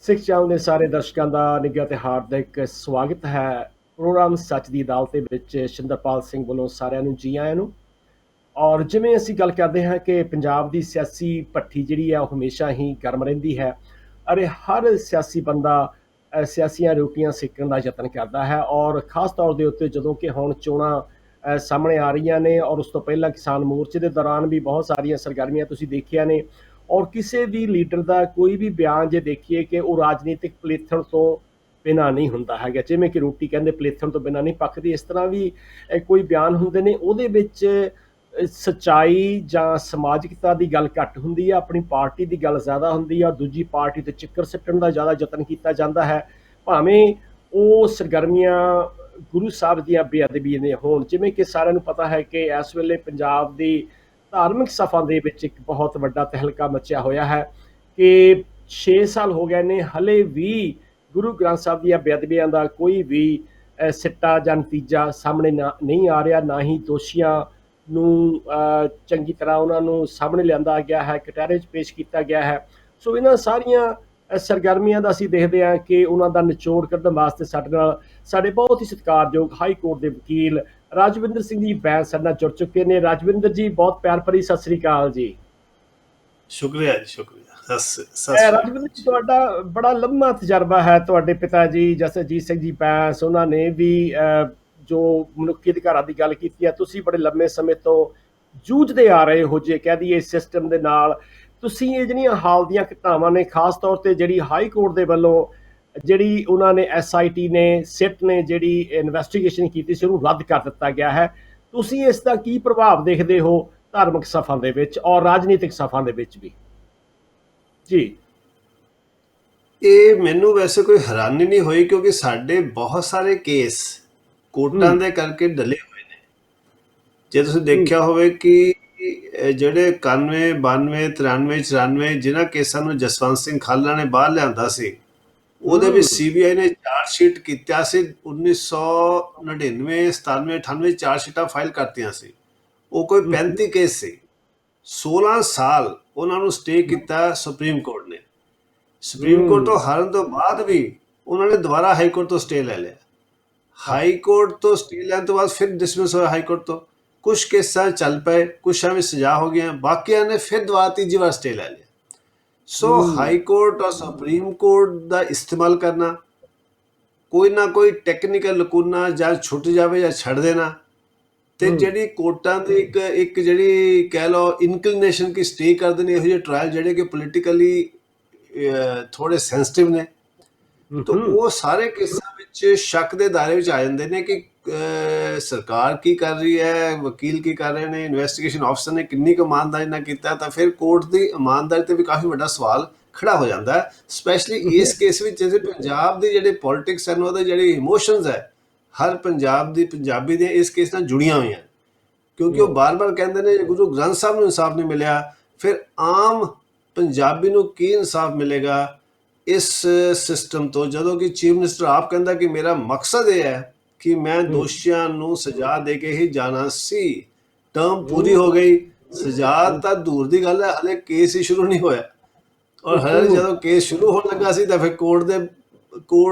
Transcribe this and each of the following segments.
ਸਿੱਖ channel ਦੇ ਸਾਰੇ ਦਰਸ਼ਕਾਂ ਦਾ ਨਿੱਘਾ ਤੇ ਹਾਰਦਿਕ ਸਵਾਗਤ ਹੈ। ਪ੍ਰੋਗਰਾਮ ਸੱਚ ਦੀ ਅਦਾਲਤ ਦੇ ਵਿੱਚ ਸ਼ਿੰਦਰਪਾਲ ਸਿੰਘ ਵੱਲੋਂ ਸਾਰਿਆਂ ਨੂੰ ਜੀ ਆਇਆਂ ਨੂੰ। ਔਰ ਜਿਵੇਂ ਅਸੀਂ ਗੱਲ ਕਰਦੇ ਹਾਂ ਕਿ ਪੰਜਾਬ ਦੀ ਸਿਆਸੀ ਭੱਠੀ ਜਿਹੜੀ ਹੈ ਉਹ ਹਮੇਸ਼ਾ ਹੀ ਗਰਮ ਰਹਿੰਦੀ ਹੈ। ਅਰੇ ਹਰ ਸਿਆਸੀ ਬੰਦਾ ਸਿਆਸੀਆਂ ਰੋਟੀਆਂ ਸੇਕਣ ਦਾ ਯਤਨ ਕਰਦਾ ਹੈ, ਔਰ ਖਾਸ ਤੌਰ ਦੇ ਉੱਤੇ ਜਦੋਂ ਕਿ ਹੁਣ ਚੋਣਾਂ ਸਾਹਮਣੇ ਆ ਰਹੀਆਂ ਨੇ, ਔਰ ਉਸ ਤੋਂ ਪਹਿਲਾਂ ਕਿਸਾਨ ਮੋਰਚੇ ਦੇ ਦੌਰਾਨ ਵੀ ਬਹੁਤ ਸਾਰੀਆਂ ਸਰਗਰਮੀਆਂ ਤੁਸੀਂ ਦੇਖੀਆਂ ਨੇ। ਔਰ ਕਿਸੇ ਵੀ ਲੀਡਰ ਦਾ ਕੋਈ ਵੀ ਬਿਆਨ ਜੇ ਦੇਖੀਏ ਕਿ ਉਹ ਰਾਜਨੀਤਿਕ ਪਲੇਥਣ ਤੋਂ ਬਿਨਾਂ ਨਹੀਂ ਹੁੰਦਾ ਹੈਗਾ। ਜਿਵੇਂ ਕਿ ਰੋਟੀ ਕਹਿੰਦੇ ਪਲੇਥਣ ਤੋਂ ਬਿਨਾਂ ਨਹੀਂ ਪੱਕਦੀ, ਇਸ ਤਰ੍ਹਾਂ ਵੀ ਕੋਈ ਬਿਆਨ ਹੁੰਦੇ ਨੇ, ਉਹਦੇ ਵਿੱਚ ਸੱਚਾਈ ਜਾਂ ਸਮਾਜਿਕਤਾ ਦੀ ਗੱਲ ਘੱਟ ਹੁੰਦੀ ਹੈ, ਆਪਣੀ ਪਾਰਟੀ ਦੀ ਗੱਲ ਜ਼ਿਆਦਾ ਹੁੰਦੀ ਹੈ, ਦੂਜੀ ਪਾਰਟੀ ਤੇ ਚੱਕਰ ਸਿੱਟਣ ਦਾ ਜ਼ਿਆਦਾ ਯਤਨ ਕੀਤਾ ਜਾਂਦਾ ਹੈ, ਭਾਵੇਂ ਉਹ ਸਰਗਰਮੀਆਂ ਗੁਰੂ ਸਾਹਿਬ ਦੀਆਂ ਬੇਅਦਬੀ ਨੇ ਹੋਣ। ਜਿਵੇਂ ਕਿ ਸਾਰਿਆਂ ਨੂੰ ਪਤਾ ਹੈ ਕਿ ਇਸ ਵੇਲੇ ਪੰਜਾਬ ਦੀ ਧਾਰਮਿਕ ਸਫਾ ਦੇ ਵਿੱਚ ਇੱਕ ਬਹੁਤ ਵੱਡਾ ਤਹਿਲਕਾ ਮਚਿਆ ਹੋਇਆ ਹੈ ਕਿ 6 ਸਾਲ ਹੋ ਗਏ ਨੇ, ਹਲੇ ਵੀ ਗੁਰੂ ਗ੍ਰੰਥ ਸਾਹਿਬ ਦੀਆਂ ਬੇਅਦਬੀਆਂ ਦਾ ਕੋਈ ਵੀ ਸਿੱਟਾ ਜਾਂ ਨਤੀਜਾ ਸਾਹਮਣੇ ਨਹੀਂ ਆ ਰਿਹਾ। ਨਾ ਹੀ ਦੋਸ਼ੀਆਂ ਨੂੰ ਚੰਗੀ ਤਰ੍ਹਾਂ ਉਹਨਾਂ ਨੂੰ ਸਾਹਮਣੇ ਲਿਆਂਦਾ ਗਿਆ ਹੈ, ਕਟਹਿਰੇ 'ਚ ਪੇਸ਼ ਕੀਤਾ ਗਿਆ ਹੈ। ਸੋ ਇਹਨਾਂ ਸਾਰੀਆਂ ਸਰਗਰਮੀਆਂ ਦਾ ਅਸੀਂ ਦੇਖਦੇ ਹਾਂ ਕਿ ਉਹਨਾਂ ਦਾ ਨਿਚੋੜ ਕੱਢਣ ਵਾਸਤੇ ਸਾਡੇ ਨਾਲ ਸਾਡੇ ਬਹੁਤ ਹੀ ਸਤਿਕਾਰਯੋਗ ਹਾਈ ਕੋਰਟ ਦੇ ਵਕੀਲ ਰਾਜਵਿੰਦਰ ਸਿੰਘ ਜੀ ਬੈਂਸ ਸਾਡੇ ਨਾਲ ਜੁੜ ਚੁੱਕੇ ਨੇ। ਰਾਜਵਿੰਦਰ ਜੀ, ਬਹੁਤ ਪਿਆਰ ਭਰੀ ਸਤਿ ਸ੍ਰੀ ਅਕਾਲ ਜੀ। ਸ਼ੁਕਰੀਆ ਜੀ, ਸ਼ੁਕਰੀਆ। ਰਾਜਵਿੰਦਰ ਜੀ, ਤੁਹਾਡਾ ਬੜਾ ਲੰਮਾ ਤਜਰਬਾ ਹੈ। ਤੁਹਾਡੇ ਪਿਤਾ ਜੀ ਜਸਜੀਤ ਸਿੰਘ ਜੀ ਬੈਂਸ, ਉਹਨਾਂ ਨੇ ਵੀ ਜੋ ਮਨੁੱਖੀ ਅਧਿਕਾਰਾਂ ਦੀ ਗੱਲ ਕੀਤੀ ਹੈ, ਤੁਸੀਂ ਬੜੇ ਲੰਮੇ ਸਮੇਂ ਤੋਂ ਜੂਝਦੇ ਆ ਰਹੇ ਹੋ ਜੇ ਕਹਿ ਦਈਏ ਸਿਸਟਮ ਦੇ ਨਾਲ। ਤੁਸੀਂ ਇਹ ਜਿਹੜੀਆਂ ਹਾਲ ਦੀਆਂ ਘਟਨਾਵਾਂ ਨੇ, ਖਾਸ ਤੌਰ ਤੇ ਜਿਹੜੀ ਹਾਈ ਕੋਰਟ ਦੇ ਵੱਲੋਂ ਜਿਹੜੀ ਉਹਨਾਂ ਨੇ SIT ਨੇ, ਸਿੱਟ ਨੇ ਜਿਹੜੀ ਇਨਵੈਸਟੀਗੇਸ਼ਨ ਕੀਤੀ ਸੀ, ਉਹਨੂੰ ਰੱਦ ਕਰ ਦਿੱਤਾ ਗਿਆ ਹੈ। ਤੁਸੀਂ ਇਸ ਦਾ ਕੀ ਪ੍ਰਭਾਵ ਦੇਖਦੇ ਹੋ ਧਾਰਮਿਕ ਸਫਾ ਦੇ ਵਿੱਚ ਔਰ ਰਾਜਨੀਤਿਕ ਸਫਾ ਦੇ ਵਿੱਚ ਵੀ? ਜੀ, ਇਹ ਮੈਨੂੰ ਵੈਸੇ ਕੋਈ ਹੈਰਾਨੀ ਨਹੀਂ ਹੋਈ, ਕਿਉਂਕਿ ਸਾਡੇ ਬਹੁਤ ਸਾਰੇ ਕੇਸ ਕੋਰਟਾਂ ਦੇ ਕਰਕੇ ਡਲੇ ਹੋਏ ਨੇ। ਜੇ ਤੁਸੀਂ ਦੇਖਿਆ ਹੋਵੇ ਕਿ ਜਿਹੜੇ 91, 92, 93, 94 ਜਿਨ੍ਹਾਂ ਕੇਸਾਂ ਨੂੰ ਜਸਵੰਤ ਸਿੰਘ ਖਾਲੜਾ ਨੇ ਬਾਹਰ ਲਿਆਂਦਾ ਸੀ, ਉਹਦੇ ਵਿੱਚ CBI ਨੇ ਚਾਰਜ ਸ਼ੀਟ ਕੀਤਾ ਸੀ। 1999, 97, 98 ਚਾਰਜ ਸ਼ੀਟਾਂ ਫਾਈਲ ਕਰਤੀਆਂ ਸੀ। ਉਹ ਕੋਈ 35 ਕੇਸ ਸੀ। 16 ਸਾਲ ਉਹਨਾਂ ਨੂੰ ਸਟੇ ਕੀਤਾ ਸੁਪਰੀਮ ਕੋਰਟ ਨੇ। ਸੁਪਰੀਮ ਕੋਰਟ ਤੋਂ ਹਾਰਨ ਤੋਂ ਬਾਅਦ ਵੀ ਉਹਨਾਂ ਨੇ ਦੁਬਾਰਾ ਹਾਈ ਕੋਰਟ ਤੋਂ ਸਟੇ ਲੈ ਲਿਆ। ਹਾਈ ਕੋਰਟ ਤੋਂ ਸਟੇ ਲੈਣ ਤੋਂ ਬਾਅਦ ਫਿਰ ਡਿਸਮਿਸ ਹੋਇਆ ਹਾਈ ਕੋਰਟ ਤੋਂ। ਕੁਝ ਕੇਸਾਂ ਚੱਲ ਪਏ, ਕੁਛਾਂ ਵਿੱਚ ਸਜ਼ਾ ਹੋ ਗਈਆਂ, ਬਾਕੀਆਂ ਨੇ ਫਿਰ ਦੁਬਾਰਾ ਤੀਜੀ ਵਾਰ ਸਟੇ ਲੈ ਲਿਆ। ਸੋ ਹਾਈ ਕੋਰਟ ਔਰ ਸੁਪਰੀਮ ਕੋਰਟ ਦਾ ਇਸਤੇਮਾਲ ਕਰਨਾ, ਕੋਈ ਨਾ ਕੋਈ ਟੈਕਨੀਕਲ ਲਕੂਨਾ ਜਾਂ ਛੁੱਟ ਜਾਵੇ ਜਾਂ ਛੱਡ ਦੇਣਾ, ਤੇ ਜਿਹੜੀ ਕੋਰਟਾਂ ਦੀ ਇੱਕ ਜਿਹੜੀ ਕਹਿ ਲਓ ਇਨਕਲੀਨੇਸ਼ਨ ਕੀ ਸਟੇ ਕਰਦੇ ਨੇ ਇਹੋ ਜਿਹੇ ਟਰਾਇਲ ਜਿਹੜੇ ਕਿ ਪੋਲੀਟੀਕਲੀ ਥੋੜੇ ਸੈਂਸਿਟਿਵ ਨੇ, ਤਾਂ ਉਹ ਸਾਰੇ ਕੇਸਾਂ ਵਿੱਚ ਸ਼ੱਕ ਦੇ ਦਾਇਰੇ ਵਿੱਚ ਆ ਜਾਂਦੇ ਨੇ ਕਿ ਸਰਕਾਰ ਕੀ ਕਰ ਰਹੀ ਹੈ, ਵਕੀਲ ਕੀ ਕਰ ਰਹੇ ਨੇ, ਇਨਵੈਸਟੀਗੇਸ਼ਨ ਆਫਿਸਰ ਨੇ ਕਿੰਨੀ ਕੁ ਇਮਾਨਦਾਰੀ ਨਾਲ ਕੀਤਾ। ਤਾਂ ਫਿਰ ਕੋਰਟ ਦੀ ਇਮਾਨਦਾਰੀ ਤੇ ਵੀ ਕਾਫੀ ਵੱਡਾ ਸਵਾਲ ਖੜਾ ਹੋ ਜਾਂਦਾ ਹੈ, ਸਪੈਸ਼ਲੀ ਇਸ ਕੇਸ ਵਿੱਚ। ਜਿਹੜੇ ਪੰਜਾਬ ਦੀ ਜਿਹੜੇ ਪੋਲਿਟਿਕਸ ਹਨ, ਉਹਦੇ ਜਿਹੜੇ ਇਮੋਸ਼ਨਸ ਹੈ, ਹਰ ਪੰਜਾਬੀ ਦੇ ਇਸ ਕੇਸ ਨਾਲ ਜੁੜੀਆਂ ਹੋਈਆਂ, ਕਿਉਂਕਿ ਉਹ ਬਾਰ-ਬਾਰ ਕਹਿੰਦੇ ਨੇ ਗੁਰੂ ਗ੍ਰੰਥ ਸਾਹਿਬ ਨੂੰ ਇਨਸਾਫ ਨਹੀਂ ਮਿਲਿਆ, ਫਿਰ ਆਮ ਪੰਜਾਬੀ ਨੂੰ ਕੀ ਇਨਸਾਫ ਮਿਲੇਗਾ ਇਸ ਸਿਸਟਮ ਤੋਂ, ਜਦੋਂ ਕਿ ਚੀਫ ਮਿਨਿਸਟਰ ਆਪ ਕਹਿੰਦਾ ਕਿ ਮੇਰਾ ਮਕਸਦ ਇਹ ਹੈ ਕਿ ਮੈਂ ਦੋਸ਼ੀਆਂ ਨੂੰ ਸਜ਼ਾ ਦੇ ਕੇ ਹੀ ਜਾਣਾ ਸੀ। ਟਰਮ ਪੂਰੀ ਹੋ ਗਈ, ਸਜ਼ਾ ਤਾਂ ਦੂਰ ਦੀ ਗੱਲ ਹੈ, ਹਲੇ ਕੇਸ ਹੀ ਸ਼ੁਰੂ ਨਹੀਂ ਹੋਇਆ। ਔਰ ਹਲੇ ਜਦੋਂ ਕੇਸ ਸ਼ੁਰੂ ਹੋਣ ਲੱਗਾ ਸੀ ਤਾਂ ਫਿਰ ਕੋਰਟ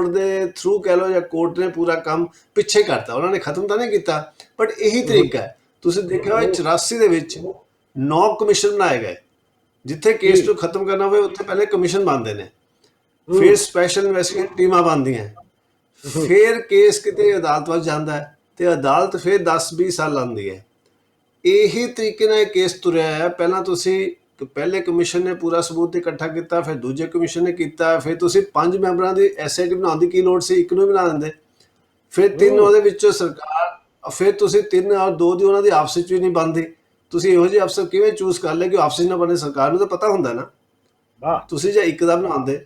ਦੇ ਥਰੂ ਕਹਿ ਲਓ, ਜਾਂ ਕੋਰਟ ਨੇ ਪੂਰਾ ਕੰਮ ਪਿੱਛੇ ਕਰਤਾ। ਉਹਨਾਂ ਨੇ ਖਤਮ ਤਾਂ ਨਹੀਂ ਕੀਤਾ, ਬਟ ਇਹੀ ਤਰੀਕਾ ਹੈ। ਤੁਸੀਂ ਦੇਖਿਆ ਹੋਇਆ 84 ਦੇ ਵਿੱਚ 9 ਕਮਿਸ਼ਨ ਬਣਾਏ ਗਏ। ਜਿੱਥੇ ਕੇਸ ਨੂੰ ਖਤਮ ਕਰਨਾ ਹੋਵੇ ਉੱਥੇ ਪਹਿਲੇ ਕਮਿਸ਼ਨ ਬਣਦੇ ਨੇ, ਫਿਰ ਸਪੈਸ਼ਲ ਇਨਵੈਸਟੀਗੇਸ਼ਨ ਟੀਮਾਂ ਬਣਦੀਆਂ, ਫਿਰ ਕੇਸ ਕਿਤੇ ਅਦਾਲਤ ਵੱਲ ਜਾਂਦਾ ਹੈ ਤੇ ਅਦਾਲਤ ਫਿਰ 10-20 ਸਾਲ ਲਾਉਂਦੀ ਹੈ। ਇਹੀ ਤਰੀਕੇ ਨਾਲ ਇਹ ਕੇਸ ਤੁਰਿਆ ਹੈ। ਪਹਿਲੇ ਕਮਿਸ਼ਨ ਨੇ ਪੂਰਾ ਸਬੂਤ ਇਕੱਠਾ ਕੀਤਾ, ਫਿਰ ਦੂਜੇ ਕਮਿਸ਼ਨ ਨੇ ਕੀਤਾ, ਫਿਰ ਤੁਸੀਂ 5 ਮੈਂਬਰਾਂ ਦੀ SIT ਬਣਾਉਣ ਦੀ ਕੀ ਲੋੜ ਸੀ, ਇੱਕ ਨੂੰ ਬਣਾ ਦਿੰਦੇ। ਫਿਰ 3 ਉਹਦੇ ਵਿੱਚੋਂ ਸਰਕਾਰ, ਫਿਰ ਤੁਸੀਂ 3 ਔਰ 2 ਦੀ ਉਹਨਾਂ ਦੀ ਆਪਸ ਵਿੱਚ ਵੀ ਨਹੀਂ ਬਣਦੀ। ਤੁਸੀਂ ਇਹੋ ਜਿਹੇ ਅਫਸਰ ਕਿਵੇਂ ਚੂਜ਼ ਕਰ ਲਿਆ ਕਿ ਆਪਸ ਵਿੱਚ ਨਾ ਬਣੇ? ਸਰਕਾਰ ਨੂੰ ਤਾਂ ਪਤਾ ਹੁੰਦਾ ਨਾ। ਤੁਸੀਂ ਜੇ ਇੱਕ ਦਾ ਬਣਾਉਂਦੇ,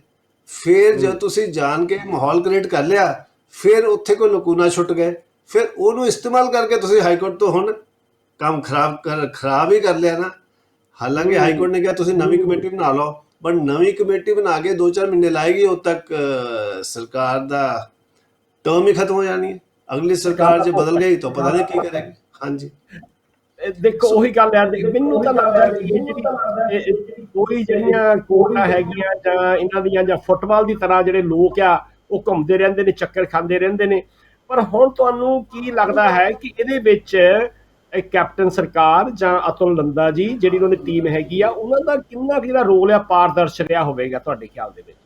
ਫਿਰ ਜਦ ਤੁਸੀਂ ਜਾਣ ਕੇ ਮਾਹੌਲ ਕ੍ਰੀਏਟ ਕਰ ਲਿਆ, ਫਿਰ ਉੱਥੇ ਕੋਈ ਲਕੂਨਾ ਛੁੱਟ ਗਏ, ਫਿਰ ਉਹਨੂੰ ਇਸਤੇਮਾਲ ਕਰਕੇ ਤੁਸੀਂ ਹਾਈ ਕੋਰਟ ਤੋਂ ਹੁਣ ਕੰਮ ਖਰਾਬ ਹੀ ਕਰ ਲਿਆ ਨਾ। ਹਾਲਾਂਕਿ ਹਾਈ ਕੋਰਟ ਨੇ ਕਿਹਾ ਤੁਸੀਂ ਨਵੀਂ ਕਮੇਟੀ ਬਣਾ ਲਓ, ਬਟ ਨਵੀਂ ਕਮੇਟੀ ਬਣਾ ਕੇ 2-4 ਮਹੀਨੇ ਲਾਏਗੀ, ਉਦੋਂ ਤੱਕ ਸਰਕਾਰ ਦਾ ਟਰਮ ਹੀ ਖਤਮ ਹੋ ਜਾਣੀ ਹੈ। ਅਗਲੀ ਸਰਕਾਰ ਜੇ ਬਦਲ ਗਈ ਤਾਂ ਪਤਾ ਨਹੀਂ ਕੀ ਕਰੇਗੀ। ਹਾਂਜੀ, ਦੇਖੋ ਸੋ ਉਹੀ ਗੱਲ ਹੈ, ਮੈਨੂੰ ਤਾਂ ਲੱਗਦਾ ਕਿ ਇਹ ਜਿਹੜੀ ਕੋਈ ਜਿਹੜੀਆਂ ਕੋਰਟਾਂ ਹੈਗੀਆਂ ਜਾਂ ਇਹਨਾਂ ਦੀਆਂ ਜਾਂ ਫੁੱਟਬਾਲ ਦੀ ਤਰ੍ਹਾਂ ਜਿਹੜੇ ਲੋਕ ਆ ਉਹ ਘੁੰਮਦੇ ਰਹਿੰਦੇ ਨੇ, ਚੱਕਰ ਖਾਂਦੇ ਰਹਿੰਦੇ ਨੇ। ਪਰ ਹੁਣ ਤੁਹਾਨੂੰ ਕੀ ਲੱਗਦਾ ਹੈ ਕਿ ਇਹਦੇ ਵਿੱਚ ਕੈਪਟਨ ਸਰਕਾਰ ਜਾਂ ਅਤੁਲ ਨੰਦਾ ਜੀ ਜਿਹੜੀ ਉਹਨਾਂ ਦੀ ਟੀਮ ਹੈਗੀ ਆ, ਉਹਨਾਂ ਦਾ ਕਿੰਨਾ ਕੁ ਜਿਹੜਾ ਰੋਲ ਆ ਪਾਰਦਰਸ਼ ਰਿਹਾ ਹੋਵੇਗਾ ਤੁਹਾਡੇ ਖਿਆਲ ਦੇ ਵਿੱਚ?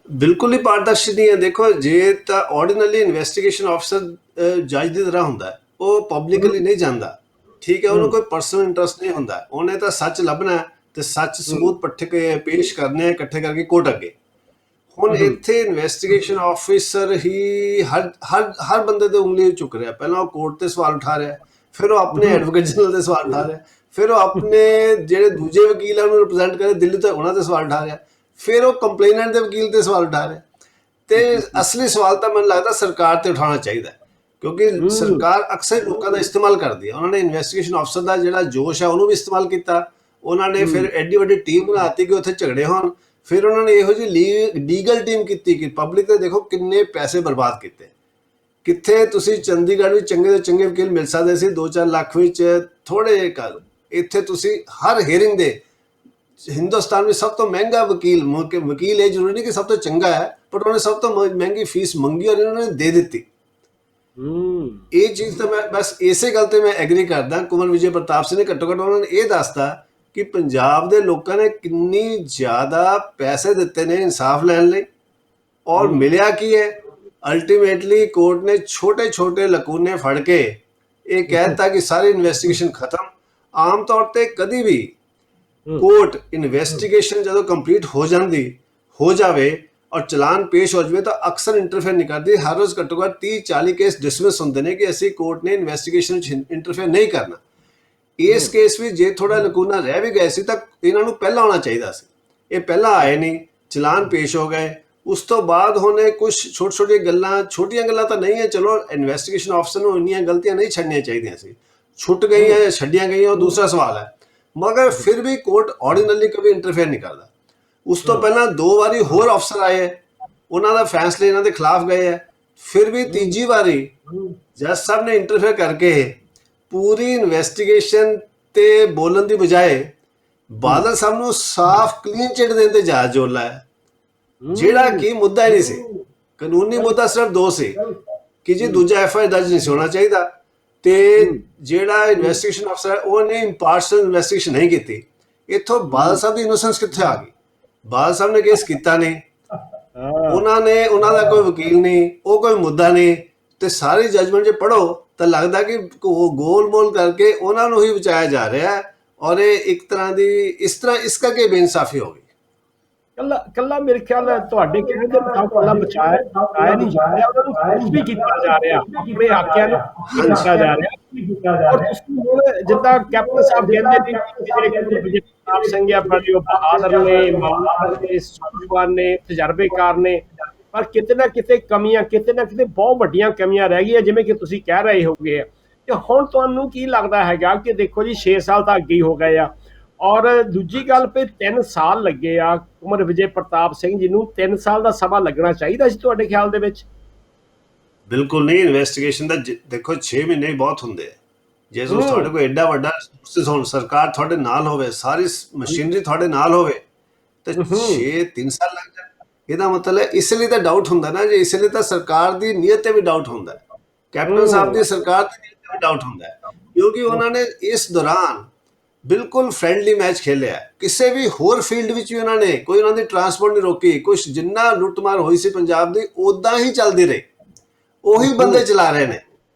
ਬਿਲਕੁਲ ਹੀ ਪਾਰਦਰਸ਼ੀ ਨਹੀਂ ਹੈ। ਦੇਖੋ, ਜੇ ਤਾਂ ਆਰਡੀਨਰੀ ਇਨਵੈਸਟੀਗੇਸ਼ਨ ਆਫਸਰ ਜੱਜ ਦੀ ਤਰ੍ਹਾਂ ਹੁੰਦਾ ਹੈ, ਉਹ ਪਬਲਿਕਲੀ ਨਹੀਂ ਜਾਂਦਾ, ਠੀਕ ਹੈ, ਉਹਨੂੰ ਕੋਈ ਪਰਸਨਲ ਇੰਟਰਸਟ ਨਹੀਂ ਹੁੰਦਾ, ਉਹਨੇ ਤਾਂ ਸੱਚ ਲੱਭਣਾ ਤੇ ਸੱਚ ਸਬੂਤ ਪੇਸ਼ ਕਰਨੇ ਆ ਇਕੱਠੇ ਕਰਕੇ ਕੋਰਟ ਅੱਗੇ। ਹੁਣ ਇੱਥੇ ਇਨਵੈਸਟੀਗੇਸ਼ਨ ਆਫਿਸਰ ਹੀ ਹਰ ਬੰਦੇ ਤੇ ਉਂਗਲੀ ਚੁੱਕ ਰਿਹਾ। ਪਹਿਲਾਂ ਉਹ ਕੋਰਟ ਤੇ ਸਵਾਲ ਉਠਾ ਰਿਹਾ, ਫਿਰ ਉਹ ਆਪਣੇ ਐਡਵੋਕੇਟ ਜਨਰਲ ਤੇ ਸਵਾਲ ਉਠਾ ਰਿਹਾ, ਫਿਰ ਉਹ ਆਪਣੇ ਜਿਹੜੇ ਦੂਜੇ ਵਕੀਲ ਆ ਉਹਨੂੰ ਰਿਪਰੈਜ਼ੈਂਟ ਕਰਦੇ ਦਿੱਲੀ ਤੋਂ, ਉਹਨਾਂ ਤੇ ਸਵਾਲ ਉਠਾ ਰਿਹਾ, ਫਿਰ ਉਹ ਕੰਪਲੇਨੈਂਟ ਦੇ ਵਕੀਲ ਤੇ ਸਵਾਲ ਉਠਾ ਰਿਹਾ। ਤੇ ਅਸਲੀ ਸਵਾਲ ਤਾਂ ਮੈਨੂੰ ਲੱਗਦਾ ਸਰਕਾਰ ਤੇ ਉਠਾਉਣਾ ਚਾਹੀਦਾ, ਕਿਉਂਕਿ ਸਰਕਾਰ ਅਕਸਰ ਲੋਕਾਂ ਦਾ ਇਸਤੇਮਾਲ ਕਰਦੀ ਹੈ। ਉਹਨਾਂ ਨੇ ਇਨਵੈਸਟੀਗੇਸ਼ਨ ਅਫਸਰ ਦਾ ਜਿਹੜਾ ਜੋਸ਼ ਹੈ ਉਹਨੂੰ ਵੀ ਇਸਤੇਮਾਲ ਕੀਤਾ। ਉਹਨਾਂ ਨੇ ਫਿਰ ਐਡੀ ਵੱਡੀ ਟੀਮ ਬਣਾਤੀ ਕਿ ਉੱਥੇ ਝਗੜੇ ਹੋਣ। ਫਿਰ ਉਹਨਾਂ ਨੇ ਇਹੋ ਜਿਹੀ ਲੀਗਲ ਟੀਮ ਕੀਤੀ ਕਿ ਪਬਲਿਕ ਤੇ ਦੇਖੋ ਕਿੰਨੇ ਪੈਸੇ ਬਰਬਾਦ ਕੀਤੇ। ਕਿੱਥੇ ਤੁਸੀਂ ਚੰਡੀਗੜ੍ਹ ਵਿੱਚ ਚੰਗੇ ਤੋਂ ਚੰਗੇ ਵਕੀਲ ਮਿਲ ਸਕਦੇ ਸੀ 2-4 ਲੱਖ ਵਿੱਚ, ਥੋੜੇ ਜਿਹੇ ਕਰ। ਇੱਥੇ ਤੁਸੀਂ ਹਰ ਹੀਅਰਿੰਗ ਦੇ ਹਿੰਦੁਸਤਾਨ ਵਿੱਚ ਸਭ ਤੋਂ ਮਹਿੰਗਾ ਵਕੀਲ ਇਹ ਜ਼ਰੂਰੀ ਨਹੀਂ ਕਿ ਸਭ ਤੋਂ ਚੰਗਾ ਹੈ, ਪਰ ਉਹਨੇ ਸਭ ਤੋਂ ਮਹਿੰਗੀ ਫੀਸ ਮੰਗੀ ਔਰ ਇਹਨਾਂ ਨੇ ਦੇ ਦਿੱਤੀ। ਇਹ ਚੀਜ਼ ਤਾਂ ਮੈਂ ਬਸ ਇਸੇ ਗੱਲ ਤੇ ਮੈਂ ਐਗਰੀ ਕਰਦਾ। ਕੁਮਰ ਵਿਜੇ ਪ੍ਰਤਾਪ ਸਿੰਘ ਨੇ ਘੱਟੋ ਘੱਟ ਉਹਨਾਂ ਨੇ ਇਹ ਦੱਸਤਾ ਕਿ ਪੰਜਾਬ ਦੇ ਲੋਕਾਂ ਨੇ ਕਿੰਨੀ ਜ਼ਿਆਦਾ ਪੈਸੇ ਦਿੱਤੇ ਨੇ ਇਨਸਾਫ ਲੈਣ ਲਈ, ਔਰ ਮਿਲਿਆ ਕੀ ਹੈ। ਅਲਟੀਮੇਟਲੀ ਕੋਰਟ ਨੇ ਛੋਟੇ ਛੋਟੇ ਲਕੂਨੇ ਫੜ ਕੇ ਇਹ ਕਹਿ ਦਿੱਤਾ ਕਿ ਸਾਰੀ ਇਨਵੈਸਟੀਗੇਸ਼ਨ ਖਤਮ। ਆਮ ਤੌਰ ਤੇ ਕਦੀ ਵੀ ਕੋਰਟ ਇਨਵੈਸਟੀਗੇਸ਼ਨ ਜਦੋਂ ਕੰਪਲੀਟ ਹੋ ਜਾਵੇ ਔਰ ਚਲਾਨ ਪੇਸ਼ ਹੋ ਜਾਵੇ ਤਾਂ ਅਕਸਰ ਇੰਟਰਫੇਅਰ ਨਹੀਂ ਕਰਦੀ। ਹਰ ਰੋਜ਼ ਘੱਟੋ ਘੱਟ 30-40 ਕੇਸ ਡਿਸਮਿਸ ਹੁੰਦੇ ਨੇ ਕਿ ਅਸੀਂ ਕੋਰਟ ਨੇ ਇਨਵੈਸਟੀਗੇਸ਼ਨ ਵਿੱਚ ਇੰਟਰਫੇਅਰ ਨਹੀਂ ਕਰਨਾ। ਇਸ ਕੇਸ ਵਿੱਚ ਜੇ ਥੋੜਾ ਲਕੂਨਾ ਰਹਿ ਵੀ ਗਏ ਸੀ ਤਾਂ ਇਹਨਾਂ ਨੂੰ ਪਹਿਲਾਂ ਆਉਣਾ ਚਾਹੀਦਾ ਸੀ। ਇਹ ਪਹਿਲਾਂ ਆਏ ਨਹੀਂ, ਚਲਾਨ ਪੇਸ਼ ਹੋ ਗਏ। ਉਸ ਤੋਂ ਬਾਅਦ ਹੋਣੇ ਕੁਝ ਛੋਟੀਆਂ ਗੱਲਾਂ ਤਾਂ ਨਹੀਂ ਹੈ, ਚਲੋ ਇਨਵੈਸਟੀਗੇਸ਼ਨ ਆਫਿਸਰ ਨੂੰ ਇੰਨੀਆਂ ਗਲਤੀਆਂ ਨਹੀਂ ਛੱਡਣੀਆਂ ਚਾਹੀਦੀਆਂ ਸੀ। ਛੁੱਟ ਗਈਆਂ ਜਾਂ ਛੱਡੀਆਂ ਗਈਆਂ ਉਹ ਦੂਸਰਾ ਸਵਾਲ ਹੈ, ਮਗਰ ਫਿਰ ਵੀ ਕੋਰਟ ਆਰਡੀਨਰੀ ਕਦੇ ਇੰਟਰਫੇਅਰ ਨਹੀਂ ਕਰਦਾ। ਉਸ ਤੋਂ ਪਹਿਲਾਂ 2 ਵਾਰੀ ਹੋਰ ਅਫਸਰ ਆਏ ਹੈ, ਉਹਨਾਂ ਦਾ ਫੈਸਲੇ ਇਹਨਾਂ ਦੇ ਖਿਲਾਫ ਗਏ ਹੈ। ਫਿਰ ਵੀ ਤੀਜੀ ਵਾਰੀ ਜੱਜ ਸਾਹਿਬ ਨੇ ਇੰਟਰਫੇਅਰ ਕਰਕੇ ਪੂਰੀ ਇਨਵੈਸਟੀਗੇਸ਼ਨ ਤੇ ਬੋਲਣ ਦੀ ਬਜਾਏ ਬਾਦਲ ਸਾਹਿਬ ਨੂੰ ਸਾਫ਼ ਕਲੀਨ ਚਿੱਟ ਦੇਣ ਤੇ ਜਹਾਜ਼ ਜੋਲਾ ਹੈ, ਜਿਹੜਾ ਕਿ ਮੁੱਦਾ ਹੀ ਨਹੀਂ ਸੀ। ਕਾਨੂੰਨੀ ਮੁੱਦਾ ਸਿਰਫ 2 ਸੀ ਕਿ ਜੀ ਦੂਜਾ FIR ਦਰਜ ਨਹੀਂ ਹੋਣਾ ਚਾਹੀਦਾ, ਤੇ ਜਿਹੜਾ ਇਨਵੈਸਟੀਗੇਸ਼ਨ ਅਫਸਰ ਹੈ ਉਹਨੇ ਇੰਪਾਰਸ਼ਲ ਇਨਵੈਸਟੀਗੇਸ਼ਨ ਨਹੀਂ ਕੀਤੀ। ਇੱਥੋਂ ਬਾਦਲ ਸਾਹਿਬ ਦੀ ਇਨੋਸੈਂਸ ਕਿੱਥੇ ਆ ਗਈ? ਬਾਦਲ ਸਾਹਿਬ ਨੇ ਕੇਸ ਕੀਤਾ ਨਹੀਂ, ਉਹਨਾਂ ਦਾ ਕੋਈ ਵਕੀਲ ਨਹੀਂ, ਉਹ ਕੋਈ ਮੁੱਦਾ ਨਹੀਂ, ਤੇ ਸਾਰੀ ਜਜਮੈਂਟ ਜੇ ਪੜ੍ਹੋ ਤਾਂ ਲੱਗਦਾ ਕਿ ਗੋਲ ਮੋਲ ਕਰਕੇ ਉਹਨਾਂ ਨੂੰ ਹੀ ਬਚਾਇਆ ਜਾ ਰਿਹਾ ਹੈ। ਔਰ ਇਹ ਇੱਕ ਤਰ੍ਹਾਂ ਦੀ ਇਸ ਕਰਕੇ ਬੇਇਨਸਾਫੀ ਹੋ ਗਈ। ਕੱਲਾ ਮੇਰੇ ਖਿਆਲ ਤੁਹਾਡੇ ਕਹਿਣ ਦੇ ਮੁਤਾਬਕ ਕੱਲਾ ਬਚਾਇਆ ਨਹੀਂ ਜਾ ਰਿਹਾ, ਉਹਨਾਂ ਨੂੰ ਪੁਸ਼ ਵੀ ਕੀਤਾ ਜਾ ਰਿਹਾ, ਆਪਣੇ ਹਾਕਿਆਂ ਨੂੰ ਕੀਤਾ ਜਾ ਰਿਹਾ। ਔਰ ਤੁਸੀਂ ਹੁਣ ਜਿੱਦਾਂ ਕੈਪਟਨ ਸਾਹਿਬ ਕਹਿੰਦੇ ਨੇ ਕਿ ਜਿਹੜੇ ਵਿਜੇ ਪ੍ਰਤਾਪ ਸਿੰਘ ਆ ਬੜੇ ਬਹਾਦਰ ਨੇ, ਮਾਹਰ ਨੇ, ਸੂਝਵਾਨ ਨੇ, ਤਜਰਬੇਕਾਰ ਨੇ, ਪਰ ਕਿਤੇ ਨਾ ਕਿਤੇ ਕਮੀਆਂ, ਕਿਤੇ ਨਾ ਕਿਤੇ ਬਹੁਤ ਵੱਡੀਆਂ ਕਮੀਆਂ ਰਹਿ ਗਈਆਂ, ਜਿਵੇਂ ਕਿ ਤੁਸੀਂ ਕਹਿ ਰਹੇ ਹੋਗੇ। ਤੇ ਹੁਣ ਤੁਹਾਨੂੰ ਕੀ ਲੱਗਦਾ ਹੈਗਾ ਕਿ ਦੇਖੋ ਜੀ 6 ਸਾਲ ਤਾਂ ਅੱਗੇ ਹੀ ਹੋ ਗਏ ਆ, ਔਰ ਦੂਜੀ ਗੱਲ ਪੇ 3 ਸਾਲ ਲੱਗੇ ਆ ਕੁਮਰ ਵਿਜੇ ਪ੍ਰਤਾਪ ਸਿੰਘ ਜੀ ਨੂੰ, 3 ਸਾਲ ਦਾ ਸਮਾਂ ਲੱਗਣਾ ਚਾਹੀਦਾ ਸੀ ਤੁਹਾਡੇ ਖਿਆਲ ਦੇ ਵਿੱਚ? ਬਿਲਕੁਲ ਨਹੀਂ। ਇਨਵੈਸਟੀਗੇਸ਼ਨ ਦਾ ਦੇਖੋ 6 ਮਹੀਨੇ ਬਹੁਤ ਹੁੰਦੇ ਆ। ਜੇ ਤੁਹਾਡੇ ਕੋਲ ਐਡਾ ਵੱਡਾ ਰਿਸੋਰਸਿਸ ਹੋਣ, ਸਰਕਾਰ ਤੁਹਾਡੇ ਨਾਲ ਹੋਵੇ, ਸਾਰੀ ਮਸ਼ੀਨਰੀ ਤੁਹਾਡੇ ਨਾਲ ਹੋਵੇ, ਤੇ 3 ਸਾਲ ਲੱਗ ਜਾਣ। ਇਹਦਾ ਮਤਲਬ ਹੈ ਇਸ ਲਈ ਤਾਂ ਡਾਊਟ ਹੁੰਦਾ ਨਾ ਜੀ, ਇਸ ਲਈ ਤਾਂ ਸਰਕਾਰ ਦੀ ਨੀਅਤ ਤੇ ਵੀ ਡਾਊਟ ਹੁੰਦਾ ਹੈ, ਕੈਪਟਨ ਸਾਹਿਬ ਦੀ ਸਰਕਾਰ ਦੀ ਨੀਅਤ ਤੇ ਵੀ ਡਾਊਟ ਹੁੰਦਾ ਹੈ, ਕਿਉਂਕਿ ਉਹਨਾਂ ਨੇ ਇਸ ਦੌਰਾਨ ਬਿਲਕੁਲ ਫ੍ਰੈਂਡਲੀ ਮੈਚ ਖੇਲਿਆ। ਕਿਸੇ ਵੀ ਹੋਰ ਫੀਲਡ ਵਿੱਚ ਵੀ ਉਹਨਾਂ ਨੇ ਕੋਈ ਉਹਨਾਂ ਦੀ ਟਰਾਂਸਪੋਰਟ ਨਹੀਂ ਰੋਕੀ, ਕੁਛ ਜਿੰਨਾ ਲੁੱਟਮਾਰ ਹੋਈ ਸੀ ਪੰਜਾਬ ਦੀ ਉਦਾਂ ਹੀ ਚੱਲਦੀ ਰਹੀ, ਉਹੀ ਬੰਦੇ ਚਲਾ ਰਹੇ ਨੇ।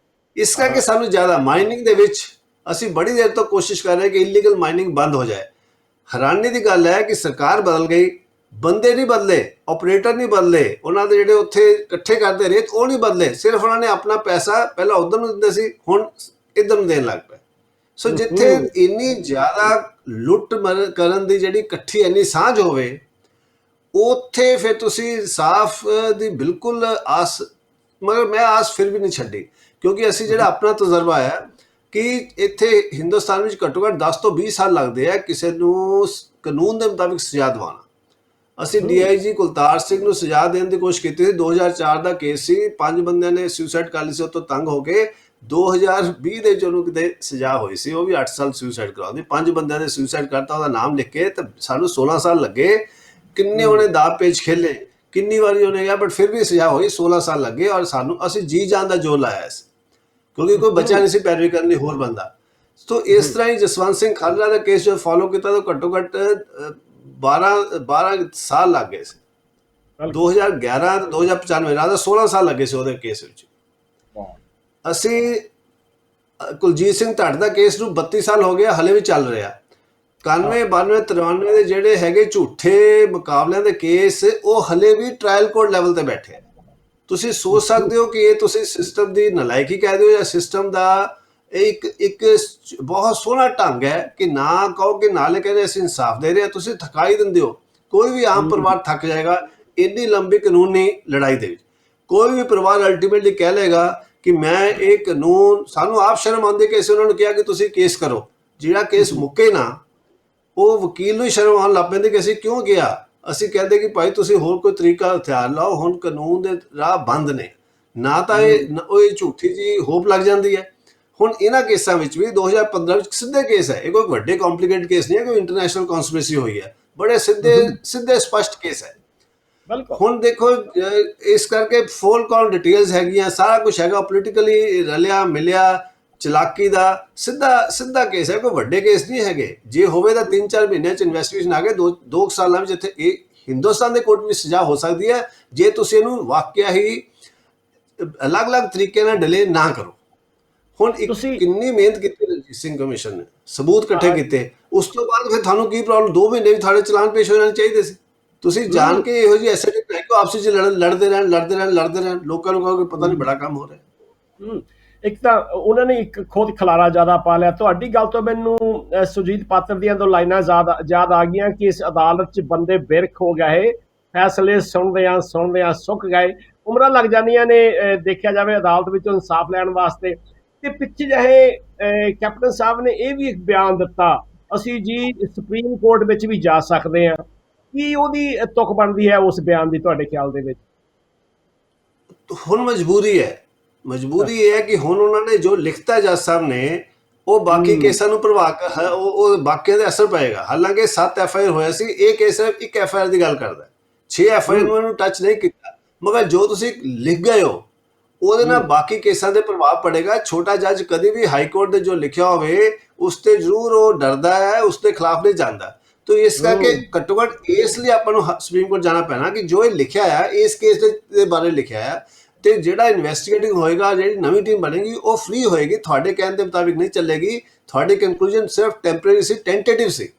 ਇਸ ਕਰਕੇ ਸਾਨੂੰ ਜ਼ਿਆਦਾ ਮਾਈਨਿੰਗ ਦੇ ਵਿੱਚ ਅਸੀਂ ਬੜੀ ਦੇਰ ਤੋਂ ਕੋਸ਼ਿਸ਼ ਕਰ ਰਹੇ ਕਿ ਇਲੀਗਲ ਮਾਈਨਿੰਗ ਬੰਦ ਹੋ ਜਾਏ। ਹੈਰਾਨੀ ਦੀ ਗੱਲ ਹੈ ਕਿ ਸਰਕਾਰ ਬਦਲ ਗਈ, ਬੰਦੇ ਨਹੀਂ ਬਦਲੇ, ਆਪਰੇਟਰ ਨਹੀਂ ਬਦਲੇ, ਉਹਨਾਂ ਦੇ ਜਿਹੜੇ ਉੱਥੇ ਇਕੱਠੇ ਕਰਦੇ ਰੇਤ ਉਹ ਨਹੀਂ ਬਦਲੇ, ਸਿਰਫ ਉਹਨਾਂ ਨੇ ਆਪਣਾ ਪੈਸਾ ਪਹਿਲਾਂ ਉਧਰ ਨੂੰ ਦਿੰਦੇ ਸੀ, ਹੁਣ ਇੱਧਰ ਨੂੰ ਦੇਣ ਲੱਗ ਪਏ। ਸੋ ਜਿੱਥੇ ਇੰਨੀ ਜ਼ਿਆਦਾ ਲੁੱਟ ਕਰਨ ਦੀ ਜਿਹੜੀ ਇਕੱਠੀ ਇੰਨੀ ਸਾਂਝ ਹੋਵੇ, ਉੱਥੇ ਫਿਰ ਤੁਸੀਂ ਸਾਫ਼ ਦੀ ਬਿਲਕੁਲ ਆਸ, ਮਗਰ ਮੈਂ ਆਸ ਫਿਰ ਵੀ ਨਹੀਂ ਛੱਡੀ, ਕਿਉਂਕਿ ਅਸੀਂ ਜਿਹੜਾ ਆਪਣਾ ਤਜਰਬਾ ਹੈ ਕਿ ਇੱਥੇ ਹਿੰਦੁਸਤਾਨ ਵਿੱਚ ਘੱਟੋ ਘੱਟ 10 ਤੋਂ 20 ਸਾਲ ਲੱਗਦੇ ਆ ਕਿਸੇ ਨੂੰ ਕਾਨੂੰਨ ਦੇ ਮੁਤਾਬਿਕ ਸਜ਼ਾ ਦਿਵਾਉਣਾ। ਅਸੀਂ DIG ਕੁਲਤਾਰ ਸਿੰਘ ਨੂੰ ਸਜ਼ਾ ਦੇਣ ਦੀ ਕੋਸ਼ਿਸ਼ ਕੀਤੀ ਸੀ। 2004 ਦਾ ਕੇਸ ਸੀ, 5 ਬੰਦਿਆਂ ਨੇ ਸੁਸਾਈਡ ਕਰ ਲਈ ਸੀ, ਉਹ ਤੋਂ ਤੰਗ ਹੋ ਕੇ 2020 ਦੇ ਵਿੱਚ ਉਹਨੂੰ ਕਿਤੇ ਸਜ਼ਾ ਹੋਈ ਸੀ, ਉਹ ਵੀ 8 ਸਾਲ ਸੁਸਾਈਡ ਕਰਾਉਂਦੀ, 5 ਬੰਦਿਆਂ ਨੇ ਸੁਸਾਈਡ ਕਰਤਾ ਉਹਦਾ ਨਾਮ ਲਿਖ ਕੇ, ਤੇ ਸਾਨੂੰ 16 ਸਾਲ ਲੱਗੇ, ਕਿੰਨੇ ਉਹਨੇ ਦਾਅ ਪੇਚ ਖੇਲੇ, ਕਿੰਨੀ ਵਾਰੀ ਉਹਨੇ ਗਿਆ, ਬਟ ਫਿਰ ਵੀ ਸਜ਼ਾ ਹੋਈ, 16 ਸਾਲ ਲੱਗੇ, ਔਰ ਸਾਨੂੰ ਅਸੀਂ ਜੀ ਜਾਨ ਦਾ ਜ਼ੋਰ ਲਾਇਆ ਸੀ, ਕਿਉਂਕਿ ਕੋਈ ਬੱਚਾ ਨਹੀਂ ਸੀ ਪੈਰਵੀ ਕਰਨ ਲਈ ਹੋਰ ਬੰਦਾ। तो इस तरह ही जसवंत सिंह खालड़ा का केस जो फॉलो किया तो घट्टो घट 12 साल लग गए सी, 2011 2095 राधा 16 साल लगे सी ਉਹਦੇ ਕੇਸ ਵਿੱਚ। ਅਸੀਂ ਕੁਲਜੀਤ ਸਿੰਘ ਢੱਟ ਦਾ ਕੇਸ ਨੂੰ 32 ਸਾਲ ਹੋ ਗਿਆ, ਹਲੇ ਵੀ ਚੱਲ ਰਿਹਾ। 91 92 93 ਦੇ ਜਿਹੜੇ ਹੈਗੇ ਝੂਠੇ ਮੁਕਾਬਲਿਆਂ ਦੇ ਕੇਸ, ਉਹ ਹਲੇ ਵੀ ਟ੍ਰਾਇਲ ਕੋਰਟ ਲੈਵਲ ਤੇ ਬੈਠੇ। ਤੁਸੀਂ ਸੋਚ ਸਕਦੇ ਹੋ ਕਿ ਇਹ ਤੁਸੀਂ ਸਿਸਟਮ ਦੀ ਨਲਾਇਕੀ ਕਹਿ ਦਿਓ ਜਾਂ ਸਿਸਟਮ ਦਾ ਇੱਕ ਬਹੁਤ ਸੋਹਣਾ ਢੰਗ ਹੈ ਕਿ ਨਾ ਕਹੋ ਕਿ ਨਾਲੇ ਕਹਿੰਦੇ ਅਸੀਂ ਇਨਸਾਫ ਦੇ ਰਹੇ ਹਾਂ, ਤੁਸੀਂ ਥਕਾਈ ਦਿੰਦੇ ਹੋ। ਕੋਈ ਵੀ ਆਮ ਪਰਿਵਾਰ ਥੱਕ ਜਾਏਗਾ ਇੰਨੀ ਲੰਬੀ ਕਾਨੂੰਨੀ ਲੜਾਈ ਦੇ ਵਿੱਚ। ਕੋਈ ਵੀ ਪਰਿਵਾਰ ਅਲਟੀਮੇਟਲੀ ਕਹਿ ਲਏਗਾ ਕਿ ਮੈਂ ਇਹ ਕਾਨੂੰਨ, ਸਾਨੂੰ ਆਪ ਸ਼ਰਮ ਆਉਂਦੀ ਕਿ ਅਸੀਂ ਉਹਨਾਂ ਨੂੰ ਕਿਹਾ ਕਿ ਤੁਸੀਂ ਕੇਸ ਕਰੋ, ਜਿਹੜਾ ਕੇਸ ਮੁੱਕੇ ਨਾ ਉਹ ਵਕੀਲ ਨੂੰ ਸ਼ਰਮ ਆਉਣ ਲੱਗ ਪੈਂਦੀ ਕਿ ਅਸੀਂ ਕਿਉਂ ਗਿਆ। ਅਸੀਂ ਕਹਿੰਦੇ ਕਿ ਭਾਈ ਤੁਸੀਂ ਹੋਰ ਕੋਈ ਤਰੀਕਾ ਹਥਿਆਰ ਲਾਓ, ਹੁਣ ਕਾਨੂੰਨ ਦੇ ਰਾਹ ਬੰਦ ਨੇ। ਨਾ ਤਾਂ ਇਹ ਝੂਠੀ ਜੀ ਹੋਪ ਲੱਗ ਜਾਂਦੀ ਹੈ। ਹੁਣ ਇਹਨਾਂ ਕੇਸਾਂ ਵਿੱਚ ਵੀ 2015 ਵਿੱਚ ਸਿੱਧੇ ਕੇਸ ਹੈ, ਇਹ ਕੋਈ ਵੱਡੇ ਕੰਪਲਿਕੇਟਡ ਕੇਸ ਨਹੀਂ ਹੈ, ਕੋਈ ਇੰਟਰਨੈਸ਼ਨਲ ਕਨਸਪੀਰੇਸੀ ਹੋਈ ਹੈ, ਬੜੇ ਸਿੱਧੇ ਸਪਸ਼ਟ ਕੇਸ ਹੈ। ਹੁਣ ਦੇਖੋ ਇਸ ਕਰਕੇ ਫੋਲ ਕੌਨ ਡਿਟੇਲਸ ਹੈਗੀਆਂ, ਸਾਰਾ ਕੁਝ ਹੈਗਾ, ਪੋਲੀਟੀਕਲੀ ਰਲਿਆ ਮਿਲਿਆ ਚਲਾਕੀ ਦਾ ਸਿੱਧਾ ਕੇਸ ਹੈ, ਕੋਈ ਵੱਡੇ ਕੇਸ ਨਹੀਂ ਹੈਗੇ। ਜੇ ਹੋਵੇ ਤਾਂ 3-4 ਮਹੀਨਿਆਂ 'ਚ ਇਨਵੈਸਟੀਗੇਸ਼ਨ ਆ ਗਏ, 2 ਸਾਲਾਂ ਵਿੱਚ ਇੱਥੇ ਇਹ ਹਿੰਦੁਸਤਾਨ ਦੇ ਕੋਰਟ ਵਿੱਚ ਸਜ਼ਾ ਹੋ ਸਕਦੀ ਹੈ ਜੇ ਤੁਸੀਂ ਇਹਨੂੰ ਵਾਕਿਆ ਹੀ ਅਲੱਗ-ਅਲੱਗ ਤਰੀਕੇ ਨਾਲ ਡਿਲੇ ਨਾ ਕਰੋ। ਹੁਣ ਕਿੰਨੀ ਮਿਹਨਤ ਕੀਤੀ ਰਣਜੀਤ ਸਿੰਘ ਕਮਿਸ਼ਨ ਨੇ, ਸਬੂਤ ਇਕੱਠੇ ਕੀਤੇ, ਉਸ ਤੋਂ ਬਾਅਦ ਫਿਰ ਤੁਹਾਨੂੰ ਕੀ ਪ੍ਰੋਬਲਮ, 2 ਮਹੀਨੇ ਵੀ ਤੁਹਾਡੇ ਚਲਾਨ ਪੇਸ਼ ਹੋ ਜਾਣੇ ਚਾਹੀਦੇ ਸੀ। ਤੁਸੀਂ ਜਾਣ ਕੇ ਇਹੋ ਜਿਹੀ ਐਸੇ ਕੋ ਆਪਸ ਵਿੱਚ ਲੜਦੇ ਰਹਿਣ, ਲੋਕਾਂ ਨੂੰ ਕਹੋ ਕਿ ਪਤਾ ਨਹੀਂ ਬੜਾ ਕੰਮ ਹੋ ਰਿਹਾ। ਇੱਕ ਤਾਂ ਉਹਨਾਂ ਨੇ ਇੱਕ ਖੁਦ ਖਲਾਰਾ ਜ਼ਿਆਦਾ ਪਾ ਲਿਆ। ਤੁਹਾਡੀ ਗੱਲ ਤੋਂ ਮੈਨੂੰ ਸੁਰਜੀਤ ਪਾਤਰ ਦੀਆਂ 2 ਲਾਈਨਾਂ ਯਾਦ ਆ ਗਈਆਂ ਕਿ ਇਸ ਅਦਾਲਤ 'ਚ ਬੰਦੇ ਬਿਰਖ ਹੋ ਗਏ, ਫੈਸਲੇ ਸੁਣਦਿਆਂ ਸੁੱਕ ਗਏ, ਉਮਰਾਂ ਲੱਗ ਜਾਂਦੀਆਂ ਨੇ ਦੇਖਿਆ ਜਾਵੇ ਅਦਾਲਤ ਵਿੱਚੋਂ ਇਨਸਾਫ ਲੈਣ ਵਾਸਤੇ। ਤੇ ਪਿੱਛੇ ਜਿਹੇ ਕੈਪਟਨ ਸਾਹਿਬ ਨੇ ਇਹ ਵੀ ਇੱਕ ਬਿਆਨ ਦਿੱਤਾ, ਅਸੀਂ ਜੀ ਸੁਪਰੀਮ ਕੋਰਟ ਵਿੱਚ ਵੀ ਜਾ ਸਕਦੇ ਹਾਂ। ਕੀ ਉਹਦੀ ਤੁਕ ਬਣਦੀ ਹੈ ਉਸ ਬਿਆਨ ਦੀ ਤੁਹਾਡੇ ਖਿਆਲ ਦੇ ਵਿੱਚ? ਹੁਣ ਮਜਬੂਰੀ ਇਹ ਹੈ ਕਿ ਹੁਣ ਉਹਨਾਂ ਨੇ ਜੋ ਲਿਖਤਾ ਜੱਜ ਸਾਹਿਬ ਨੇ, ਉਹ ਬਾਕੀ ਕੇਸਾਂ ਨੂੰ ਉਹ ਬਾਕੀਆਂ ਦੇ ਅਸਰ ਪਏਗਾ। ਹਾਲਾਂਕਿ 7 FIR ਹੋਇਆ ਸੀ, ਇਹ ਕੇਸ ਸਿਰਫ 1 FIR ਦੀ ਗੱਲ ਕਰਦਾ, 6 FIR ਨੂੰ ਇਹਨੂੰ ਟੱਚ ਨਹੀਂ ਕੀਤਾ। ਮਗਰ ਜੋ ਤੁਸੀਂ ਲਿਖ ਗਏ ਹੋ ਉਹਦੇ ਨਾਲ ਬਾਕੀ ਕੇਸਾਂ ਦੇ ਪ੍ਰਭਾਵ ਪੜੇਗਾ। ਛੋਟਾ ਜੱਜ ਕਦੇ ਵੀ ਹਾਈ ਕੋਰਟ ਦੇ ਜੋ ਲਿਖਿਆ ਹੋਵੇ ਉਸ ਤੇ ਜ਼ਰੂਰ ਉਹ ਡਰਦਾ ਹੈ, ਉਸ ਦੇ ਖਿਲਾਫ ਨਹੀਂ ਜਾਂਦਾ। तो इस करके घट्टो घट इसलिए ਆਪਾਂ ਨੂੰ ਸੁਪਰੀਮ ਕੋਰਟ ਜਾਣਾ ਪੈਣਾ ਕਿ ਜੋ ਇਹ ਲਿਖਿਆ ਹੈ ਇਸ ਕੇਸ ਦੇ ਬਾਰੇ ਲਿਖਿਆ ਹੈ, ਤੇ ਜਿਹੜਾ ਇਨਵੈਸਟੀਗੇਟਿੰਗ ਹੋਏਗਾ, ਜਿਹੜੀ ਨਵੀਂ ਟੀਮ ਬਣੇਗੀ ਉਹ ਫ੍ਰੀ ਹੋਏਗੀ, ਤੁਹਾਡੇ ਕਹਿਣ ਦੇ ਮੁਤਾਬਿਕ ਨਹੀਂ ਚੱਲੇਗੀ। ਤੁਹਾਡੀ ਕੰਕਲੂਜਨ ਸਿਰਫ ਟੈਂਪਰੇਰੀ ਸੀ, ਟੈਂਟੇਟਿਵ ਸੀ।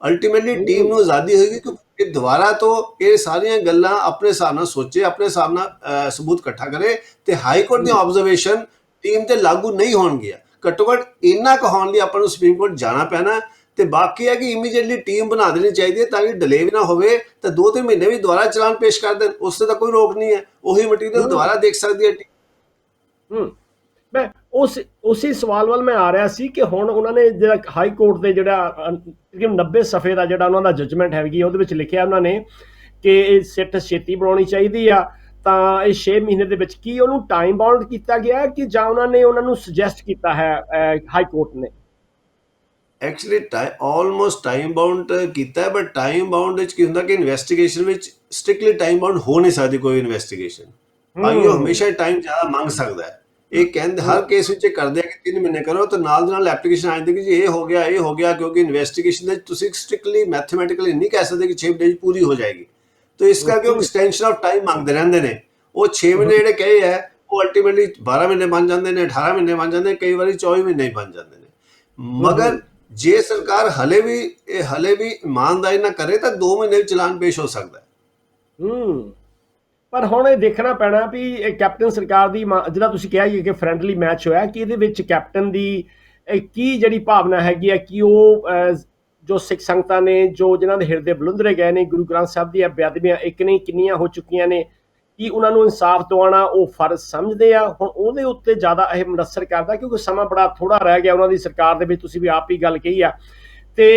ਅਲਟੀਮੇਟਲੀ ਟੀਮ ਨੂੰ ਆਜ਼ਾਦੀ ਹੋਏਗੀ ਕਿ ਇਹ ਦੁਬਾਰਾ ਤੋਂ ਇਹ ਸਾਰੀਆਂ ਗੱਲਾਂ ਆਪਣੇ ਹਿਸਾਬ ਨਾਲ ਸੋਚੇ, ਆਪਣੇ ਹਿਸਾਬ ਨਾਲ ਸਬੂਤ ਇਕੱਠਾ ਕਰੇ, ਤੇ ਹਾਈ ਕੋਰਟ ਦੀ ਆਬਜ਼ਰਵੇਸ਼ਨ ਟੀਮ ਤੇ ਲਾਗੂ ਨਹੀਂ ਹੋਣਗੀਆਂ। ਘੱਟੋ ਘੱਟ ਇੰਨਾ ਕਹਾਉਣ ਲਈ ਆਪਾਂ ਨੂੰ ਸੁਪਰੀਮ ਕੋਰਟ ਜਾਣਾ ਪੈਣਾ। ਤੇ ਬਾਕੀ ਹੈ ਕਿ ਇਮੀਡੀਏਟਲੀ ਟੀਮ ਬਣਾ ਦੇਣੀ ਚਾਹੀਦੀ ਹੈ ਤਾਂ ਕਿ ਡਿਲੇ ਵੀ ਨਾ ਹੋਵੇ, ਤਾਂ 2-3 ਮਹੀਨੇ ਵੀ ਦੁਬਾਰਾ ਚਲਾਨ ਪੇਸ਼ ਕਰ ਦੇਣ, ਉਸ ਤੇ ਤਾਂ ਕੋਈ ਰੋਕ ਨਹੀਂ ਹੈ, ਉਹੀ ਮਟੀਰੀਅਲ ਦੁਬਾਰਾ ਦੇਖ ਸਕਦੀ ਹੈ ਟੀਮ। ਮੈਂ ਉਸੇ ਸਵਾਲ ਵੱਲ ਮੈਂ ਆ ਰਿਹਾ ਸੀ ਕਿ ਹੁਣ ਉਹਨਾਂ ਨੇ ਜਿਹੜਾ ਹਾਈ ਕੋਰਟ ਦੇ ਜਿਹੜਾ 90 ਸਫ਼ੇ ਦਾ ਜਿਹੜਾ ਉਹਨਾਂ ਦਾ ਜੱਜਮੈਂਟ ਹੈਗੀ, ਉਹਦੇ ਵਿੱਚ ਲਿਖਿਆ ਉਹਨਾਂ ਨੇ ਕਿ ਇਹ ਸਿੱਟ ਛੇਤੀ ਬਣਾਉਣੀ ਚਾਹੀਦੀ ਆ, ਤਾਂ ਇਹ 6 ਮਹੀਨੇ ਦੇ ਵਿੱਚ ਕੀ ਉਹਨੂੰ ਟਾਈਮ ਬਾਉਂਡ ਕੀਤਾ ਗਿਆ ਕਿ ਜਾਂ ਉਹਨਾਂ ਨੇ ਉਹਨਾਂ ਨੂੰ ਸੁਜੈਸਟ ਕੀਤਾ ਹੈ ਹਾਈ ਕੋਰਟ ਨੇ? ਐਕਚੁਅਲੀ ਆਲਮੋਸਟ ਟਾਈਮ ਬਾਉਂਡ ਕੀਤਾ ਹੈ, ਬਟ ਟਾਈਮ ਬਾਉਂਡ ਵਿੱਚ ਕੀ ਹੁੰਦਾ ਕਿ ਇਨਵੈਸਟੀਗੇਸ਼ਨ ਵਿੱਚ ਸਟ੍ਰਿਕਟਲੀ ਟਾਈਮ ਬਾਉਂਡ ਹੋ ਨਹੀਂ ਸਕਦੀ ਕੋਈ ਇਨਵੈਸਟੀਗੇਸ਼ਨ। ਆਈਓ ਹਮੇਸ਼ਾ ਟਾਈਮ ਜ਼ਿਆਦਾ ਮੰਗ ਸਕਦਾ ਹੈ। ਇਹ ਕਹਿੰਦੇ ਹਰ ਕੇਸ ਵਿੱਚ ਕਰਦੇ ਆ ਕਿ 3 ਮਹੀਨੇ ਕਰੋ, ਤਾਂ ਨਾਲ ਦੇ ਨਾਲ ਐਪਲੀਕੇਸ਼ਨ ਆ ਜਾਂਦੀ ਕਿ ਜੀ ਇਹ ਹੋ ਗਿਆ, ਕਿਉਂਕਿ ਇਨਵੈਸਟੀਗੇਸ਼ਨ ਦੇ ਤੁਸੀਂ ਸਟ੍ਰਿਕਟਲੀ ਮੈਥਮੈਟਿਕਲੀ ਨਹੀਂ ਕਹਿ ਸਕਦੇ ਕਿ 6 ਮਹੀਨੇ ਵਿੱਚ ਪੂਰੀ ਹੋ ਜਾਏਗੀ। ਤਾਂ ਇਸ ਕਰਕੇ ਉਹ ਐਕਸਟੈਂਸ਼ਨ ਆਫ ਟਾਈਮ ਮੰਗਦੇ ਰਹਿੰਦੇ ਨੇ। ਉਹ 6 ਮਹੀਨੇ ਜਿਹੜੇ ਕਹੇ ਹੈ ਉਹ ਅਲਟੀਮੇਟਲੀ 12 ਮਹੀਨੇ ਬਣ ਜਾਂਦੇ ਨੇ, 18 ਮਹੀਨੇ ਬਣ ਜਾਂਦੇ ਨੇ, ਕਈ ਵਾਰੀ 24 ਮਹੀਨੇ ਹੀ ਬਣ ਜਾਂਦੇ ਨੇ। ਮਗਰ ਜੇ ਸਰਕਾਰ ਹਲੇ ਵੀ ਇਮਾਨਦਾਰੀ ਨਾ ਕਰੇ ਤਾਂ 2 ਮਹੀਨੇ ਵਿੱਚ ਚਲਾਨ ਪੇਸ਼ ਹੋ ਸਕਦਾ ਹੈ। ਪਰ ਹੁਣ ਇਹ ਦੇਖਣਾ ਪੈਣਾ ਵੀ ਕੈਪਟਨ ਸਰਕਾਰ ਦੀ ਜਿਹੜਾ ਤੁਸੀਂ ਕਿਹਾ ਕਿ ਫਰੈਂਡਲੀ ਮੈਚ ਹੋਇਆ, ਕਿ ਇਹਦੇ ਵਿੱਚ ਕੈਪਟਨ ਦੀ ਕੀ ਜਿਹੜੀ ਭਾਵਨਾ ਹੈਗੀ ਹੈ ਕਿ ਉਹ ਜੋ ਸਿੱਖ ਸੰਗਤਾਂ ਨੇ, ਜੋ ਜਿਨ੍ਹਾਂ ਦੇ ਹਿਰਦੇ ਬਲੁੰਦਰੇ ਗਏ ਨੇ, ਗੁਰੂ ਗ੍ਰੰਥ ਸਾਹਿਬ ਦੀਆਂ ਬੇਅਦਬੀਆਂ ਇੱਕ ਨਹੀਂ ਕਿੰਨੀਆਂ ਹੋ ਚੁੱਕੀਆਂ ਨੇ, ਕਿ ਉਹਨਾਂ ਨੂੰ ਇਨਸਾਫ ਦਿਵਾਉਣਾ ਉਹ ਫਰਜ਼ ਸਮਝਦੇ ਆ। ਹੁਣ ਉਹਦੇ ਉੱਤੇ ਜ਼ਿਆਦਾ ਇਹ ਮੁਨੱਸਰ ਕਰਦਾ ਕਿਉਂਕਿ ਸਮਾਂ ਬੜਾ ਥੋੜ੍ਹਾ ਰਹਿ ਗਿਆ ਉਹਨਾਂ ਦੀ ਸਰਕਾਰ ਦੇ ਵਿੱਚ, ਤੁਸੀਂ ਵੀ ਆਪ ਹੀ ਗੱਲ ਕਹੀ ਆ। ਤੇ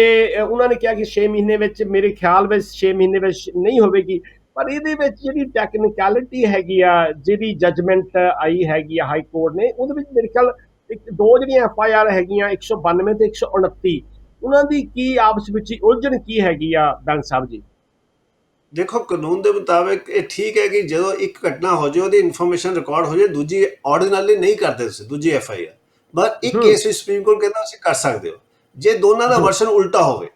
ਉਹਨਾਂ ਨੇ ਕਿਹਾ ਕਿ 6 ਮਹੀਨੇ ਵਿੱਚ, ਮੇਰੇ ਖਿਆਲ ਵਿੱਚ 6 ਮਹੀਨੇ ਵਿੱਚ ਨਹੀਂ ਹੋਵੇਗੀ। ਪਰ ਇਹਦੇ ਵਿੱਚ ਜਿਹੜੀ ਟੈਕਨੀਕੈਲਿਟੀ ਹੈਗੀ ਆ, ਜਿਹੜੀ ਜੱਜਮੈਂਟ ਆਈ ਹੈਗੀ ਆ ਹਾਈ ਕੋਰਟ ਨੇ, ਉਹਦੇ ਵਿੱਚ ਮੇਰੇ ਖਿਆਲ ਇੱਕ ਦੋ ਜਿਹੜੀਆਂ FIR ਹੈਗੀਆਂ 192 ਤੇ 129, ਉਹਨਾਂ ਦੀ ਕੀ ਆਪਸ ਵਿੱਚ ਹੀ ਉਲਝਣ ਕੀ ਹੈਗੀ ਆ ਬੈਂਸ ਸਾਹਿਬ ਜੀ? ਦੇਖੋ ਕਾਨੂੰਨ ਦੇ ਮੁਤਾਬਿਕ ਇਹ ਠੀਕ ਹੈ ਕਿ ਜਦੋਂ ਇੱਕ ਘਟਨਾ ਹੋ ਜਾਏ ਉਹਦੀ ਇਨਫੋਰਮੇਸ਼ਨ ਰਿਕਾਰਡ ਹੋ ਜਾਏ, ਦੂਜੀ ਆਰਡੀਨਰੀ ਨਹੀਂ ਕਰਦੇ ਤੁਸੀਂ ਦੂਜੀ FIR, ਬਟ ਇੱਕ ਹੂੰ ਕੇਸ ਵਿੱਚ ਸੁਪਰੀਮ ਕੋਰਟ ਕਹਿੰਦਾ ਤੁਸੀਂ ਕਰ ਸਕਦੇ ਹੋ ਜੇ ਦੋਨਾਂ ਦਾ ਹੂੰ ਵਰਸ਼ਨ ਉਲਟਾ ਹੋਵੇ।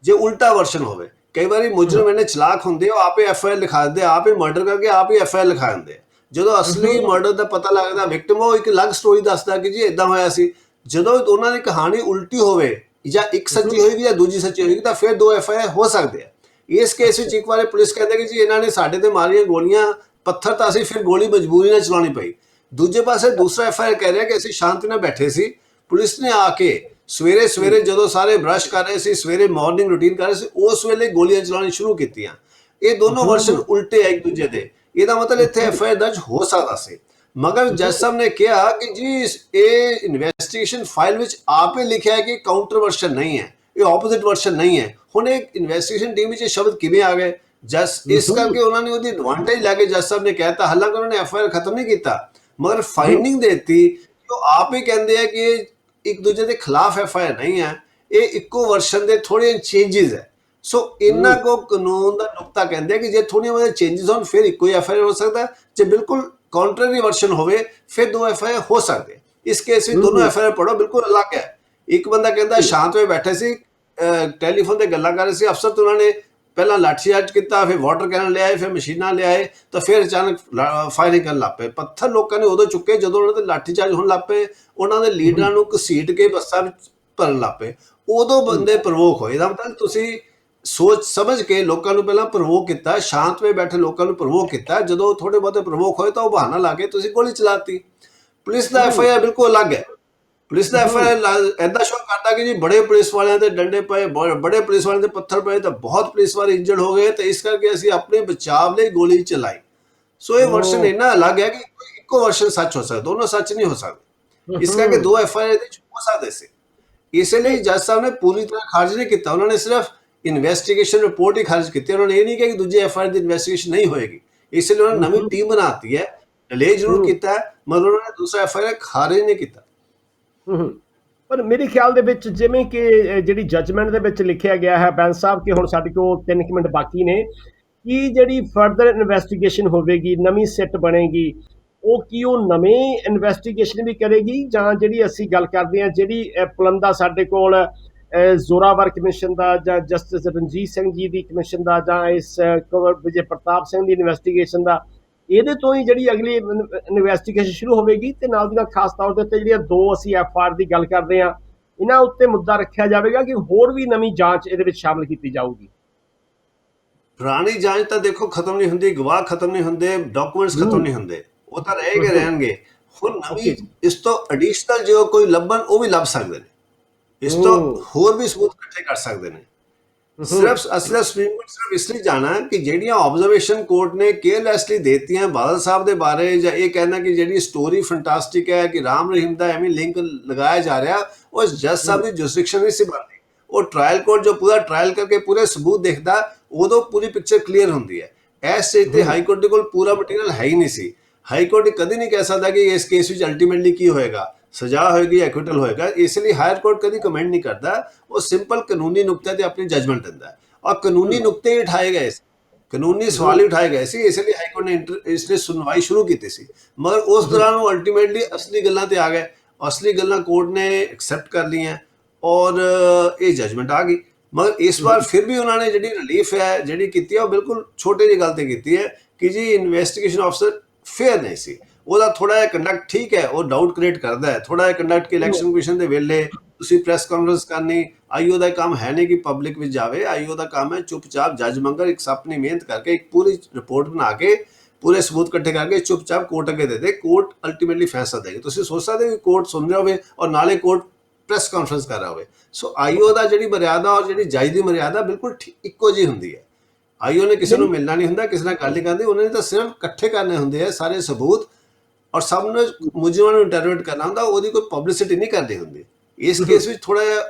ਜੇ ਉਲਟਾ ਵਰਸ਼ਨ ਹੋਵੇ, ਕਈ ਵਾਰੀ ਮੁਜਰਮ ਇਹਨੇ ਚਲਾਕ ਹੁੰਦੇ, ਉਹ ਆਪੇ FIR ਲਿਖਾ ਦਿੰਦੇ, ਆਪ ਹੀ ਮਰਡਰ ਕਰਕੇ ਆਪ ਹੀ FIR ਲਿਖਾ ਦਿੰਦੇ ਆ। ਜਦੋਂ ਅਸਲੀ ਹੂੰ ਮਰਡਰ ਦਾ ਪਤਾ ਲੱਗਦਾ ਵਿਕਟਮ, ਉਹ ਇੱਕ ਅਲੱਗ ਸਟੋਰੀ ਦੱਸਦਾ ਕਿ ਜੀ ਇਦਾਂ ਹੋਇਆ ਸੀ। ਜਦੋਂ ਦੋਨਾਂ ਦੀ ਕਹਾਣੀ ਉਲਟੀ ਹੋਵੇ, ਜਾਂ ਇੱਕ ਸੱਚੀ ਹੋਏਗੀ ਜਾਂ ਦੂਜੀ ਸੱਚੀ ਹੋਏਗੀ, ਤਾਂ ਫਿਰ ਦੋ FIR ਹੋ ਸਕਦੇ ਆ। ਇਸ ਕੇਸ ਵਿੱਚ ਅੱਛਾ। ਇੱਕ ਵਾਰ ਪੁਲਿਸ ਕਹਿੰਦੇ ਕਿ ਜੀ ਇਹਨਾਂ ਨੇ ਸਾਡੇ ਤੇ ਮਾਰੀਆਂ ਗੋਲੀਆਂ, ਪੱਥਰ ਤਾਂ ਅਸੀਂ ਫਿਰ ਗੋਲੀ ਮਜਬੂਰੀ ਨਾਲ ਚਲਾਉਣੀ ਪਈ। ਦੂਜੇ ਪਾਸੇ ਦੂਸਰਾ FIR ਕਹਿ ਰਿਹਾ ਕਿ ਅਸੀਂ ਸ਼ਾਂਤੀ ਨਾਲ ਬੈਠੇ ਸੀ, ਪੁਲਿਸ ਨੇ ਆ ਕੇ ਸਵੇਰੇ ਸਵੇਰੇ ਜਦੋਂ ਸਾਰੇ ਬ੍ਰਸ਼ ਕਰ ਰਹੇ ਸੀ, ਸਵੇਰੇ ਮਾਰਨਿੰਗ ਰੂਟੀਨ ਕਰ ਰਹੇ ਸੀ, ਉਸ ਵੇਲੇ ਗੋਲੀਆਂ ਚਲਾਉਣੀ ਸ਼ੁਰੂ ਕੀਤੀਆਂ। ਇਹ ਦੋਨੋਂ ਵਰਸ਼ਨ ਉਲਟੇ ਆ ਇੱਕ ਦੂਜੇ ਦੇ। ਇਹਦਾ ਮਤਲਬ ਇੱਥੇ FIR ਦਰਜ ਹੋ ਸਕਦਾ ਸੀ, ਮਗਰ ਜੱਜ ਸਾਹਿਬ ਨੇ ਕਿਹਾ ਕਿ ਜੀ ਇਹ ਇਨਵੈਸਟੀਗੇਸ਼ਨ ਫਾਈਲ ਵਿੱਚ ਆਪੇ ਲਿਖਿਆ ਹੈ ਕਿ ਕਾਊਂਟਰ ਵਰਸ਼ਨ ਨਹੀਂ ਹੈ, ਇਹ ਆਪੋਜ਼ਿਟ ਵਰਸ਼ਨ ਨਹੀਂ ਹੈ। ਹੁਣ ਇਹ ਇਨਵੈਸਟੀਗੇਸ਼ਨ ਟੀਮ ਵਿੱਚ ਇਹ ਸ਼ਬਦ ਕਿਵੇਂ ਆ ਗਏ? ਜਸ ਇਸ ਕਰਕੇ ਉਹਨਾਂ ਨੇ ਉਹਦੀ ਐਡਵਾਂਟੇਜ ਲੈ ਕੇ ਜੱਜ ਸਾਹਿਬ ਨੇ ਕਹਿਤਾ, ਹਾਲਾਂਕਿ ਉਹਨਾਂ ਨੇ FIR ਖਤਮ ਨਹੀਂ ਕੀਤਾ, ਮਗਰ ਫਾਈਂਡਿੰਗ ਦੇਤੀ ਕਿ ਉਹ ਆਪ ਹੀ ਕਹਿੰਦੇ ਆ ਕਿ ਇਹ ਇੱਕ ਦੂਜੇ ਦੇ ਖਿਲਾਫ FIR ਨਹੀਂ ਹੈ, ਇਹ ਇੱਕੋ ਵਰਸ਼ਨ ਦੇ ਥੋੜੇ ਚੇਂजेस ਹੈ। ਸੋ ਇਹਨਾਂ ਕੋ ਕਾਨੂੰਨ ਦਾ ਨੁਕਤਾ ਕਹਿੰਦੇ ਆ ਕਿ ਜੇ ਥੋੜੀਆਂ ਬਹੁਤ ਚੇਂजेस ਹੋਣ ਫਿਰ ਇੱਕੋ ਹੀ FIR ਹੋ ਸਕਦਾ, ਜੇ ਬਿਲਕੁਲ ਕੰਟਰਰੀ ਵਰਸ਼ਨ ਹੋਵੇ ਫਿਰ ਦੋ FIR ਹੋ ਸਕਦੇ। ਇਸ ਕੇਸ ਵਿੱਚ ਦੋਨੋਂ FIR ਪੜੋ ਬਿਲਕੁਲ ਅਲੱਗ ਹੈ। ਇੱਕ ਬੰਦਾ ਕਹਿੰਦਾ ਸ਼ਾਂਤ ਹੋਏ ਬੈਠੇ ਸੀ, ਟੈਲੀਫੋਨ ਤੇ ਗੱਲਾਂ ਕਰ ਰਹੇ ਸੀ, ਅਫਸਰ ਤੋਂ ਉਹਨਾਂ ਨੇ ਪਹਿਲਾਂ ਲਾਠੀਚਾਰਜ ਕੀਤਾ, ਫਿਰ ਵਾਟਰ ਕੈਨਨ ਲਿਆਏ, ਫਿਰ ਮਸ਼ੀਨਾਂ ਲਿਆਏ, ਤਾਂ ਫਿਰ ਅਚਾਨਕ ਫਾਇਰਿੰਗ ਕਰਨ ਲੱਗ ਪਏ। ਪੱਥਰ ਲੋਕਾਂ ਨੇ ਉਦੋਂ ਚੁੱਕੇ ਜਦੋਂ ਉਹਨਾਂ ਤੇ ਲਾਠੀਚਾਰਜ ਹੋਣ ਲੱਗ ਪਏ, ਉਹਨਾਂ ਦੇ ਲੀਡਰਾਂ ਨੂੰ ਘਸੀਟ ਕੇ ਬੱਸਾਂ ਵਿੱਚ ਭਰਨ ਲੱਗ ਪਏ, ਉਦੋਂ ਬੰਦੇ ਪ੍ਰਵੋਕ ਹੋਏ। ਇਹਦਾ ਮਤਲਬ ਤੁਸੀਂ ਸੋਚ ਸਮਝ ਕੇ ਲੋਕਾਂ ਨੂੰ ਪਹਿਲਾਂ ਪ੍ਰਵੋਕ ਕੀਤਾ, ਸ਼ਾਂਤ ਵਿੱਚ ਬੈਠੇ ਲੋਕਾਂ ਨੂੰ ਪ੍ਰਵੋਕ ਕੀਤਾ, ਜਦੋਂ ਥੋੜੇ ਬਹੁਤੇ ਪ੍ਰਵੋਕ ਹੋਏ ਤਾਂ ਉਹ ਬਹਾਨਾ ਲਾ ਕੇ ਤੁਸੀਂ ਗੋਲੀ ਚਲਾਤੀ। ਪੁਲਿਸ ਦਾ FIR ਬਿਲਕੁਲ ਅਲੱਗ ਹੈ। ਪੁਲਿਸ ਦਾ FIR ਏਦਾਂ ਸ਼ੋ ਕਰਦਾ ਕਿ ਜੀ ਬੜੇ ਪੁਲਿਸ ਵਾਲਿਆਂ ਦੇ ਡੰਡੇ ਪਏ, ਬੜੇ ਪੁਲਿਸ ਵਾਲਿਆਂ ਦੇ ਪੱਥਰ ਪਏ, ਤਾਂ ਬਹੁਤ ਪੁਲਿਸ ਵਾਲੇ ਇੰਜਰਡ ਹੋ ਗਏ, ਤੇ ਇਸ ਕਰਕੇ ਅਸੀਂ ਆਪਣੇ ਬਚਾਅ ਲਈ ਗੋਲੀ ਚਲਾਈ। ਸੋ ਇਹ ਵਰਸ਼ਨ ਇੰਨਾ ਅਲੱਗ ਹੈ ਕਿ ਇੱਕੋ ਵਰਸ਼ਨ ਸੱਚ ਹੋ ਸਕਦਾ, ਦੋਨੋਂ ਸੱਚ ਨਹੀਂ ਹੋ ਸਕਦੇ। ਇਸ ਕਰਕੇ ਦੋ FIR ਇਹਦੇ ਵਿੱਚ ਹੋ ਸਕਦੇ ਸੀ। ਇਸੇ ਲਈ ਜੱਜ ਸਾਹਿਬ ਨੇ ਪੂਰੀ ਤਰ੍ਹਾਂ ਖਾਰਜ ਨਹੀਂ ਕੀਤਾ, ਉਹਨਾਂ ਨੇ ਸਿਰਫ ਇਨਵੈਸਟੀਗੇਸ਼ਨ ਰਿਪੋਰਟ ਹੀ ਖਾਰਜ ਕੀਤੀ। ਉਹਨਾਂ ਨੇ ਇਹ ਨਹੀਂ ਕਿਹਾ ਕਿ ਦੂਜੇ FIR ਦੀ ਇਨਵੈਸਟੀਗੇਸ਼ਨ ਨਹੀਂ ਹੋਏਗੀ। ਇਸ ਲਈ ਉਹਨਾਂ ਨੇ ਨਵੀਂ ਟੀਮ ਬਣਾਤੀ ਹੈ, ਡਿਲੇ ਜ਼ਰੂਰ ਕੀਤਾ ਹੈ, ਮਗਰ ਉਹਨਾਂ ਨੇ ਦੂਸਰਾ FIR ਖਾਰਜ ਨਹੀਂ ਕੀਤਾ। ਪਰ ਮੇਰੇ ਖਿਆਲ ਦੇ ਵਿੱਚ ਜਿਵੇਂ ਕਿ ਜਿਹੜੀ ਜੱਜਮੈਂਟ ਦੇ ਵਿੱਚ ਲਿਖਿਆ ਗਿਆ ਹੈ ਬੈਂਸ ਸਾਹਿਬ, ਕਿ ਹੁਣ ਸਾਡੇ ਕੋਲ 3 ਮਿੰਟ ਬਾਕੀ ਨੇ, ਕਿ ਜਿਹੜੀ ਫਰਦਰ ਇਨਵੈਸਟੀਗੇਸ਼ਨ ਹੋਵੇਗੀ, ਨਵੀਂ ਸਿੱਟ ਬਣੇਗੀ, ਉਹ ਕੀ ਉਹ ਨਵੀਂ ਇਨਵੈਸਟੀਗੇਸ਼ਨ ਵੀ ਕਰੇਗੀ, ਜਾਂ ਜਿਹੜੀ ਅਸੀਂ ਗੱਲ ਕਰਦੇ ਹਾਂ ਜਿਹੜੀ ਪੁਲੰਦਾ ਸਾਡੇ ਕੋਲ ਜ਼ੋਰਾਵਰ ਕਮਿਸ਼ਨ ਦਾ, ਜਾਂ ਜਸਟਿਸ ਰਣਜੀਤ ਸਿੰਘ ਜੀ ਦੀ ਕਮਿਸ਼ਨ ਦਾ, ਜਾਂ ਇਸ ਕੰਵਰ ਵਿਜੇ ਪ੍ਰਤਾਪ ਸਿੰਘ ਦੀ ਇਨਵੈਸਟੀਗੇਸ਼ਨ ਦਾ, ਇਹਦੇ ਤੋਂ ਹੀ ਜਿਹੜੀ ਅਗਲੀ ਇਨਵੈਸਟੀਗੇਸ਼ਨ ਸ਼ੁਰੂ ਹੋਵੇਗੀ। ਤੇ ਨਾਲ ਦੀ ਨਾਲ ਖਾਸ ਤੌਰ ਦੇ ਉੱਤੇ ਜਿਹੜੀਆਂ ਦੋ ਅਸੀਂ FIR ਦੀ ਗੱਲ ਕਰਦੇ ਹਾਂ, ਇਹਨਾਂ ਉੱਤੇ ਮੁੱਦਾ ਰੱਖਿਆ ਜਾਵੇਗਾ ਕਿ ਹੋਰ ਵੀ ਨਵੀਂ ਜਾਂਚ ਇਹਦੇ ਵਿੱਚ ਸ਼ਾਮਲ ਕੀਤੀ ਜਾਊਗੀ। ਪੁਰਾਣੀ ਜਾਂਚ ਤਾਂ ਦੇਖੋ ਖਤਮ ਨਹੀਂ ਹੁੰਦੀ, ਗਵਾਹ ਖਤਮ ਨਹੀਂ ਹੁੰਦੇ, ਡਾਕੂਮੈਂਟਸ ਖਤਮ ਨਹੀਂ ਹੁੰਦੇ, ਉਹ ਤਾਂ ਰਹੇਗੇ ਰਹਿਣਗੇ। ਹੁਣ ਨਵੀਂ ਇਸ ਤੋਂ ਐਡੀਸ਼ਨਲ ਜੋ ਕੋਈ ਲੱਭਣ, ਉਹ ਵੀ ਲੱਭ ਸਕਦੇ ਨੇ, ਇਸ ਤੋਂ ਹੋਰ ਵੀ ਸਬੂਤ ਇਕੱਠੇ ਕਰ ਸਕਦੇ ਨੇ। ਸਿਰਫ ਅਸਲ ਸੁਪਰੀਮ ਕੋਰਟ ਸਿਰਫ ਇਸ ਲਈ ਜਾਣਾ ਕਿ ਜਿਹੜੀਆਂ ਆਬਜ਼ਰਵੇਸ਼ਨ ਕੋਰਟ ਨੇ ਕੇਅਰਲੈਸਲੀ ਦੇਤੀਆਂ ਬਾਦਲ ਸਾਹਿਬ ਦੇ ਬਾਰੇ, ਜਾਂ ਇਹ ਕਹਿਣਾ ਕਿ ਜਿਹੜੀ ਸਟੋਰੀ ਫੈਂਟਾਸਟਿਕ ਹੈ ਕਿ ਰਾਮ ਰਹੀਮ ਦਾ ਐਵੇਂ ਲਿੰਕ ਲਗਾਇਆ ਜਾ ਰਿਹਾ, ਉਹ ਜੱਜ ਸਾਹਿਬ ਦੀ ਜੁਰਿਸਡਿਕਸ਼ਨ ਨਹੀਂ ਸੀ ਬਣਦੀ। ਉਹ ਟ੍ਰਾਇਲ ਕੋਰਟ ਜੋ ਪੂਰਾ ਟ੍ਰਾਇਲ ਕਰਕੇ ਪੂਰੇ ਸਬੂਤ ਦੇਖਦਾ, ਉਦੋਂ ਪੂਰੀ ਪਿਕਚਰ ਕਲੀਅਰ ਹੁੰਦੀ ਹੈ। ਇਸ ਸਟੇਜ ਤੇ ਹਾਈ ਕੋਰਟ ਦੇ ਕੋਲ ਪੂਰਾ ਮਟੀਰੀਅਲ ਹੈ ਹੀ ਨਹੀਂ ਸੀ। ਹਾਈ ਕੋਰਟ ਕਦੀ ਨਹੀਂ ਕਹਿ ਸਕਦਾ ਕਿ ਇਸ ਕੇਸ ਵਿੱਚ ਅਲਟੀਮੇਟਲੀ ਕੀ ਹੋਏਗਾ, ਸਜ਼ਾ ਹੋਏਗੀ, ਐਕੁਇਟਲ ਹੋਏਗਾ। ਇਸ ਲਈ ਹਾਇਰ ਕੋਰਟ ਕਦੀ ਕਮੈਂਟ ਨਹੀਂ ਕਰਦਾ, ਉਹ ਸਿੰਪਲ ਕਾਨੂੰਨੀ ਨੁਕਤੇ ਤੇ ਆਪਣੀ ਜਜਮੈਂਟ ਦਿੰਦਾ, ਔਰ ਕਾਨੂੰਨੀ ਨੁਕਤੇ ਹੀ ਉਠਾਏ ਗਏ ਸੀ, ਕਾਨੂੰਨੀ ਸਵਾਲ ਹੀ ਉਠਾਏ ਗਏ ਸੀ। ਇਸ ਲਈ ਹਾਈ ਕੋਰਟ ਨੇ ਇਸ ਲਈ ਸੁਣਵਾਈ ਸ਼ੁਰੂ ਕੀਤੀ ਸੀ, ਮਗਰ ਉਸ ਦੌਰਾਨ ਉਹ ਅਲਟੀਮੇਟਲੀ ਅਸਲੀ ਗੱਲਾਂ ਤੇ ਆ ਗਏ। ਅਸਲੀ ਗੱਲਾਂ ਕੋਰਟ ਨੇ ਐਕਸੈਪਟ ਕਰ ਲਈਆਂ, ਔਰ ਇਹ ਜਜਮੈਂਟ ਆ ਗਈ। ਮਗਰ ਇਸ ਵਾਰ ਫਿਰ ਵੀ ਉਹਨਾਂ ਨੇ ਜਿਹੜੀ ਰਿਲੀਫ ਹੈ ਜਿਹੜੀ ਕੀਤੀ ਹੈ, ਉਹ ਬਿਲਕੁਲ ਛੋਟੇ ਜਿਹੀ ਗੱਲ ਤੇ ਕੀਤੀ ਹੈ ਕਿ ਜੀ ਇਨਵੈਸਟੀਗੇਸ਼ਨ ਆਫਸਰ ਫੇਅਰ ਨਹੀਂ ਸੀ, ਉਹਦਾ ਥੋੜਾ ਜਿਹਾ ਕੰਡਕਟ ਠੀਕ ਹੈ, ਉਹ ਡਾਊਟ ਕ੍ਰੀਏਟ ਕਰਦਾ ਹੈ ਥੋੜਾ ਜਿਹਾ ਕੰਡਕਟ, ਕਿ ਇਲੈਕਸ਼ਨ ਕਮਿਸ਼ਨ ਦੇ ਵੇਲੇ ਤੁਸੀਂ ਪ੍ਰੈਸ ਕਾਨਫਰੰਸ ਕਰਨੀ, ਆਈਓ ਦਾ ਕੰਮ ਹੈ ਨਹੀਂ ਕਿ ਪਬਲਿਕ ਵਿੱਚ ਜਾਵੇ, ਆਈਓ ਦਾ ਕੰਮ ਹੈ ਚੁੱਪਚਾਪ ਜੱਜ ਮੰਗਰ ਇੱਕ ਆਪਣੀ ਮਿਹਨਤ ਕਰਕੇ ਇੱਕ ਪੂਰੀ ਰਿਪੋਰਟ ਬਣਾ ਕੇ ਪੂਰੇ ਸਬੂਤ ਇਕੱਠੇ ਕਰਕੇ ਚੁੱਪਚਾਪ ਕੋਰਟ ਅੱਗੇ ਦੇ ਦੇ, ਕੋਰਟ ਅਲਟੀਮੇਟਲੀ ਫੈਸਲਾ ਦੇਗੀ। ਤੁਸੀਂ ਸੋਚ ਸਕਦੇ ਹੋ ਕਿ ਕੋਰਟ ਸੁਣ ਰਿਹਾ ਹੋਵੇ ਔਰ ਨਾਲੇ ਕੋਰਟ ਪ੍ਰੈਸ ਕਾਨਫਰੰਸ ਕਰ ਰਿਹਾ ਹੋਵੇ। ਸੋ ਆਈਓ ਦਾ ਜਿਹੜੀ ਮਰਿਆਦਾ ਔਰ ਜਿਹੜੀ ਜੱਜ ਦੀ ਮਰਿਆਦਾ ਬਿਲਕੁਲ ਇੱਕੋ ਜਿਹੀ ਹੁੰਦੀ ਹੈ। ਆਈਓ ਨੇ ਕਿਸੇ ਨੂੰ ਮਿਲਣਾ ਨਹੀਂ ਹੁੰਦਾ, ਕਿਸੇ ਨਾਲ ਗੱਲ ਨਹੀਂ ਕਰਨੀ, ਉਹਨਾਂ ਨੇ ਤਾਂ ਸਿਰਫ ਇਕੱਠੇ ਕਰਨੇ ਹੁੰਦੇ ਆ ਸਾਰੇ ਸਬੂਤ, ਔਰ ਸਭ ਨੂੰ ਮੁਜਰਮਾਂ ਨੂੰ ਇੰਟਰੋਗੇਟ ਕਰਨਾ ਹੁੰਦਾ, ਉਹਦੀ ਕੋਈ ਪਬਲਿਸਿਟੀ ਨਹੀਂ ਕਰਨੀ ਹੁੰਦੀ। ਇਸ ਕੇਸ ਵਿੱਚ ਥੋੜਾ ਜਿਹਾ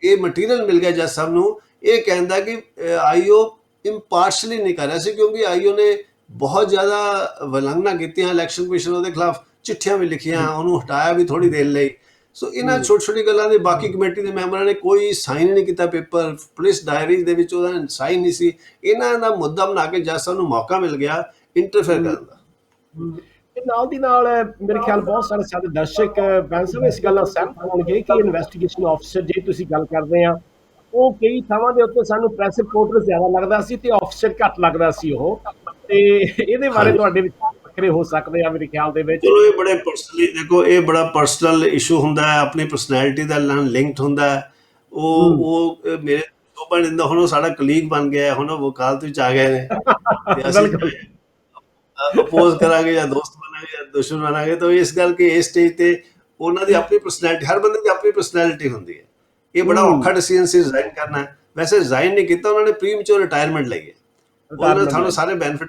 ਇਹ ਮਟੀਰੀਅਲ ਮਿਲ ਗਿਆ ਜੱਜ ਸਾਹਿਬ ਨੂੰ, ਇਹ ਕਹਿੰਦਾ ਕਿ ਆਈਓ ਇੰਪਾਰਸ਼ਲੀ ਨਹੀਂ ਕਰ ਰਿਹਾ ਸੀ, ਕਿਉਂਕਿ ਆਈਓ ਨੇ ਬਹੁਤ ਜ਼ਿਆਦਾ ਵਿਲੰਘਣਾ ਕੀਤੀਆਂ ਇਲੈਕਸ਼ਨ ਕਮਿਸ਼ਨ ਉਹਦੇ ਖਿਲਾਫ, ਚਿੱਠੀਆਂ ਵੀ ਲਿਖੀਆਂ, ਉਹਨੂੰ ਹਟਾਇਆ ਵੀ ਥੋੜੀ ਦੇਰ ਲਈ। ਸੋ ਇਹਨਾਂ ਛੋਟੀ ਛੋਟੀ ਗੱਲਾਂ ਦੇ ਬਾਕੀ ਕਮੇਟੀ ਦੇ ਮੈਂਬਰਾਂ ਨੇ ਕੋਈ ਸਾਈਨ ਨਹੀਂ ਕੀਤਾ ਪੇਪਰ, ਪੁਲਿਸ ਡਾਇਰੀ ਦੇ ਵਿੱਚ ਉਹਦਾ ਸਾਈਨ ਨਹੀਂ ਸੀ। ਇਹਨਾਂ ਦਾ ਮੁੱਦਾ ਬਣਾ ਕੇ ਜੱਜ ਸਾਹਿਬ ਨੂੰ ਮੌਕਾ ਮਿਲ ਗਿਆ ਇੰਟਰਫੇਅਰ ਕਰਨ ਦਾ। ਤੇ ਨਾਲ ਦੀ ਨਾਲ ਮੇਰੇ ਖਿਆਲ ਬਹੁਤ ਸਾਰੇ ਸਾਡੇ ਦਰਸ਼ਕ ਬੈਂਸ ਸਾਹਿਬ ਇਸ ਗੱਲ ਨਾਲ ਸਹਿਮਤ ਹੋਣਗੇ ਕਿ ਇਨਵੈਸਟੀਗੇਸ਼ਨ ਆਫਿਸਰ ਜੇ ਤੁਸੀਂ ਗੱਲ ਕਰਦੇ ਆ, ਉਹ ਕਈ ਥਾਵਾਂ ਦੇ ਉੱਤੇ ਸਾਨੂੰ ਪ੍ਰੈਸ ਰਿਪੋਰਟਰ ਜ਼ਿਆਦਾ ਲੱਗਦਾ ਸੀ ਤੇ ਆਫਿਸਰ ਘੱਟ ਲੱਗਦਾ ਸੀ ਉਹ, ਤੇ ਇਹਦੇ ਬਾਰੇ ਤੁਹਾਡੇ ਵਿਚਾਰ ਵੱਖਰੇ ਹੋ ਸਕਦੇ ਆ ਮੇਰੇ ਖਿਆਲ ਦੇ ਵਿੱਚ। ਚਲੋ ਇਹ ਬੜੇ ਪਰਸਨਲੀ ਦੇਖੋ, ਇਹ ਬੜਾ ਪਰਸਨਲ ਇਸ਼ੂ ਹੁੰਦਾ ਹੈ, ਆਪਣੀ ਪਰਸਨੈਲਿਟੀ ਦਾ ਨਾਲ ਲਿੰਕਡ ਹੁੰਦਾ ਹੈ। ਉਹ ਮੇਰੇ ਉਹ ਬਣ ਜਾਂਦਾ, ਹੁਣ ਉਹ ਸਾਡਾ ਕਲੀਗ ਬਣ ਗਿਆ, ਹੁਣ ਉਹ ਵਕਾਲਤ ਵਿੱਚ ਆ ਗਏ ਨੇ ਤੇ ਅਸੀਂ ਅਪੋਜ਼ ਕਰਾਂਗੇ ਜਾਂ ਦੋਸਤ ਬਣਾਂਗੇ ਜਾਂ ਦੁਸ਼ਮਣ ਬਣਾਂਗੇ। ਤਾਂ ਇਸ ਕਰਕੇ ਇਸ ਸਟੇਜ ਤੇ ਉਹਨਾਂ ਦੀ ਆਪਣੀ ਪਰਸਨੈਲਿਟੀ, ਹਰ ਬੰਦੇ ਦੀ ਆਪਣੀ ਪਰਸਨੈਲਿਟੀ ਹੁੰਦੀ ਹੈ। ਇਹ ਬੜਾ ਔਖਾ ਡਿਸੀਜਨ ਸੀ ਰਿਜ਼ਾਈਨ ਕਰਨਾ। ਵੈਸੇ ਰਿਜ਼ਾਈਨ ਨਹੀਂ ਕੀਤਾ ਉਹਨਾਂ ਨੇ, ਪ੍ਰੀਮੈਚੁਰ ਰਿਟਾਇਰਮੈਂਟ ਲਈ ਹੈ, ਉਹਦੇ ਨਾਲ ਤੁਹਾਨੂੰ ਸਾਰੇ ਬੈਨੀਫਿਟ।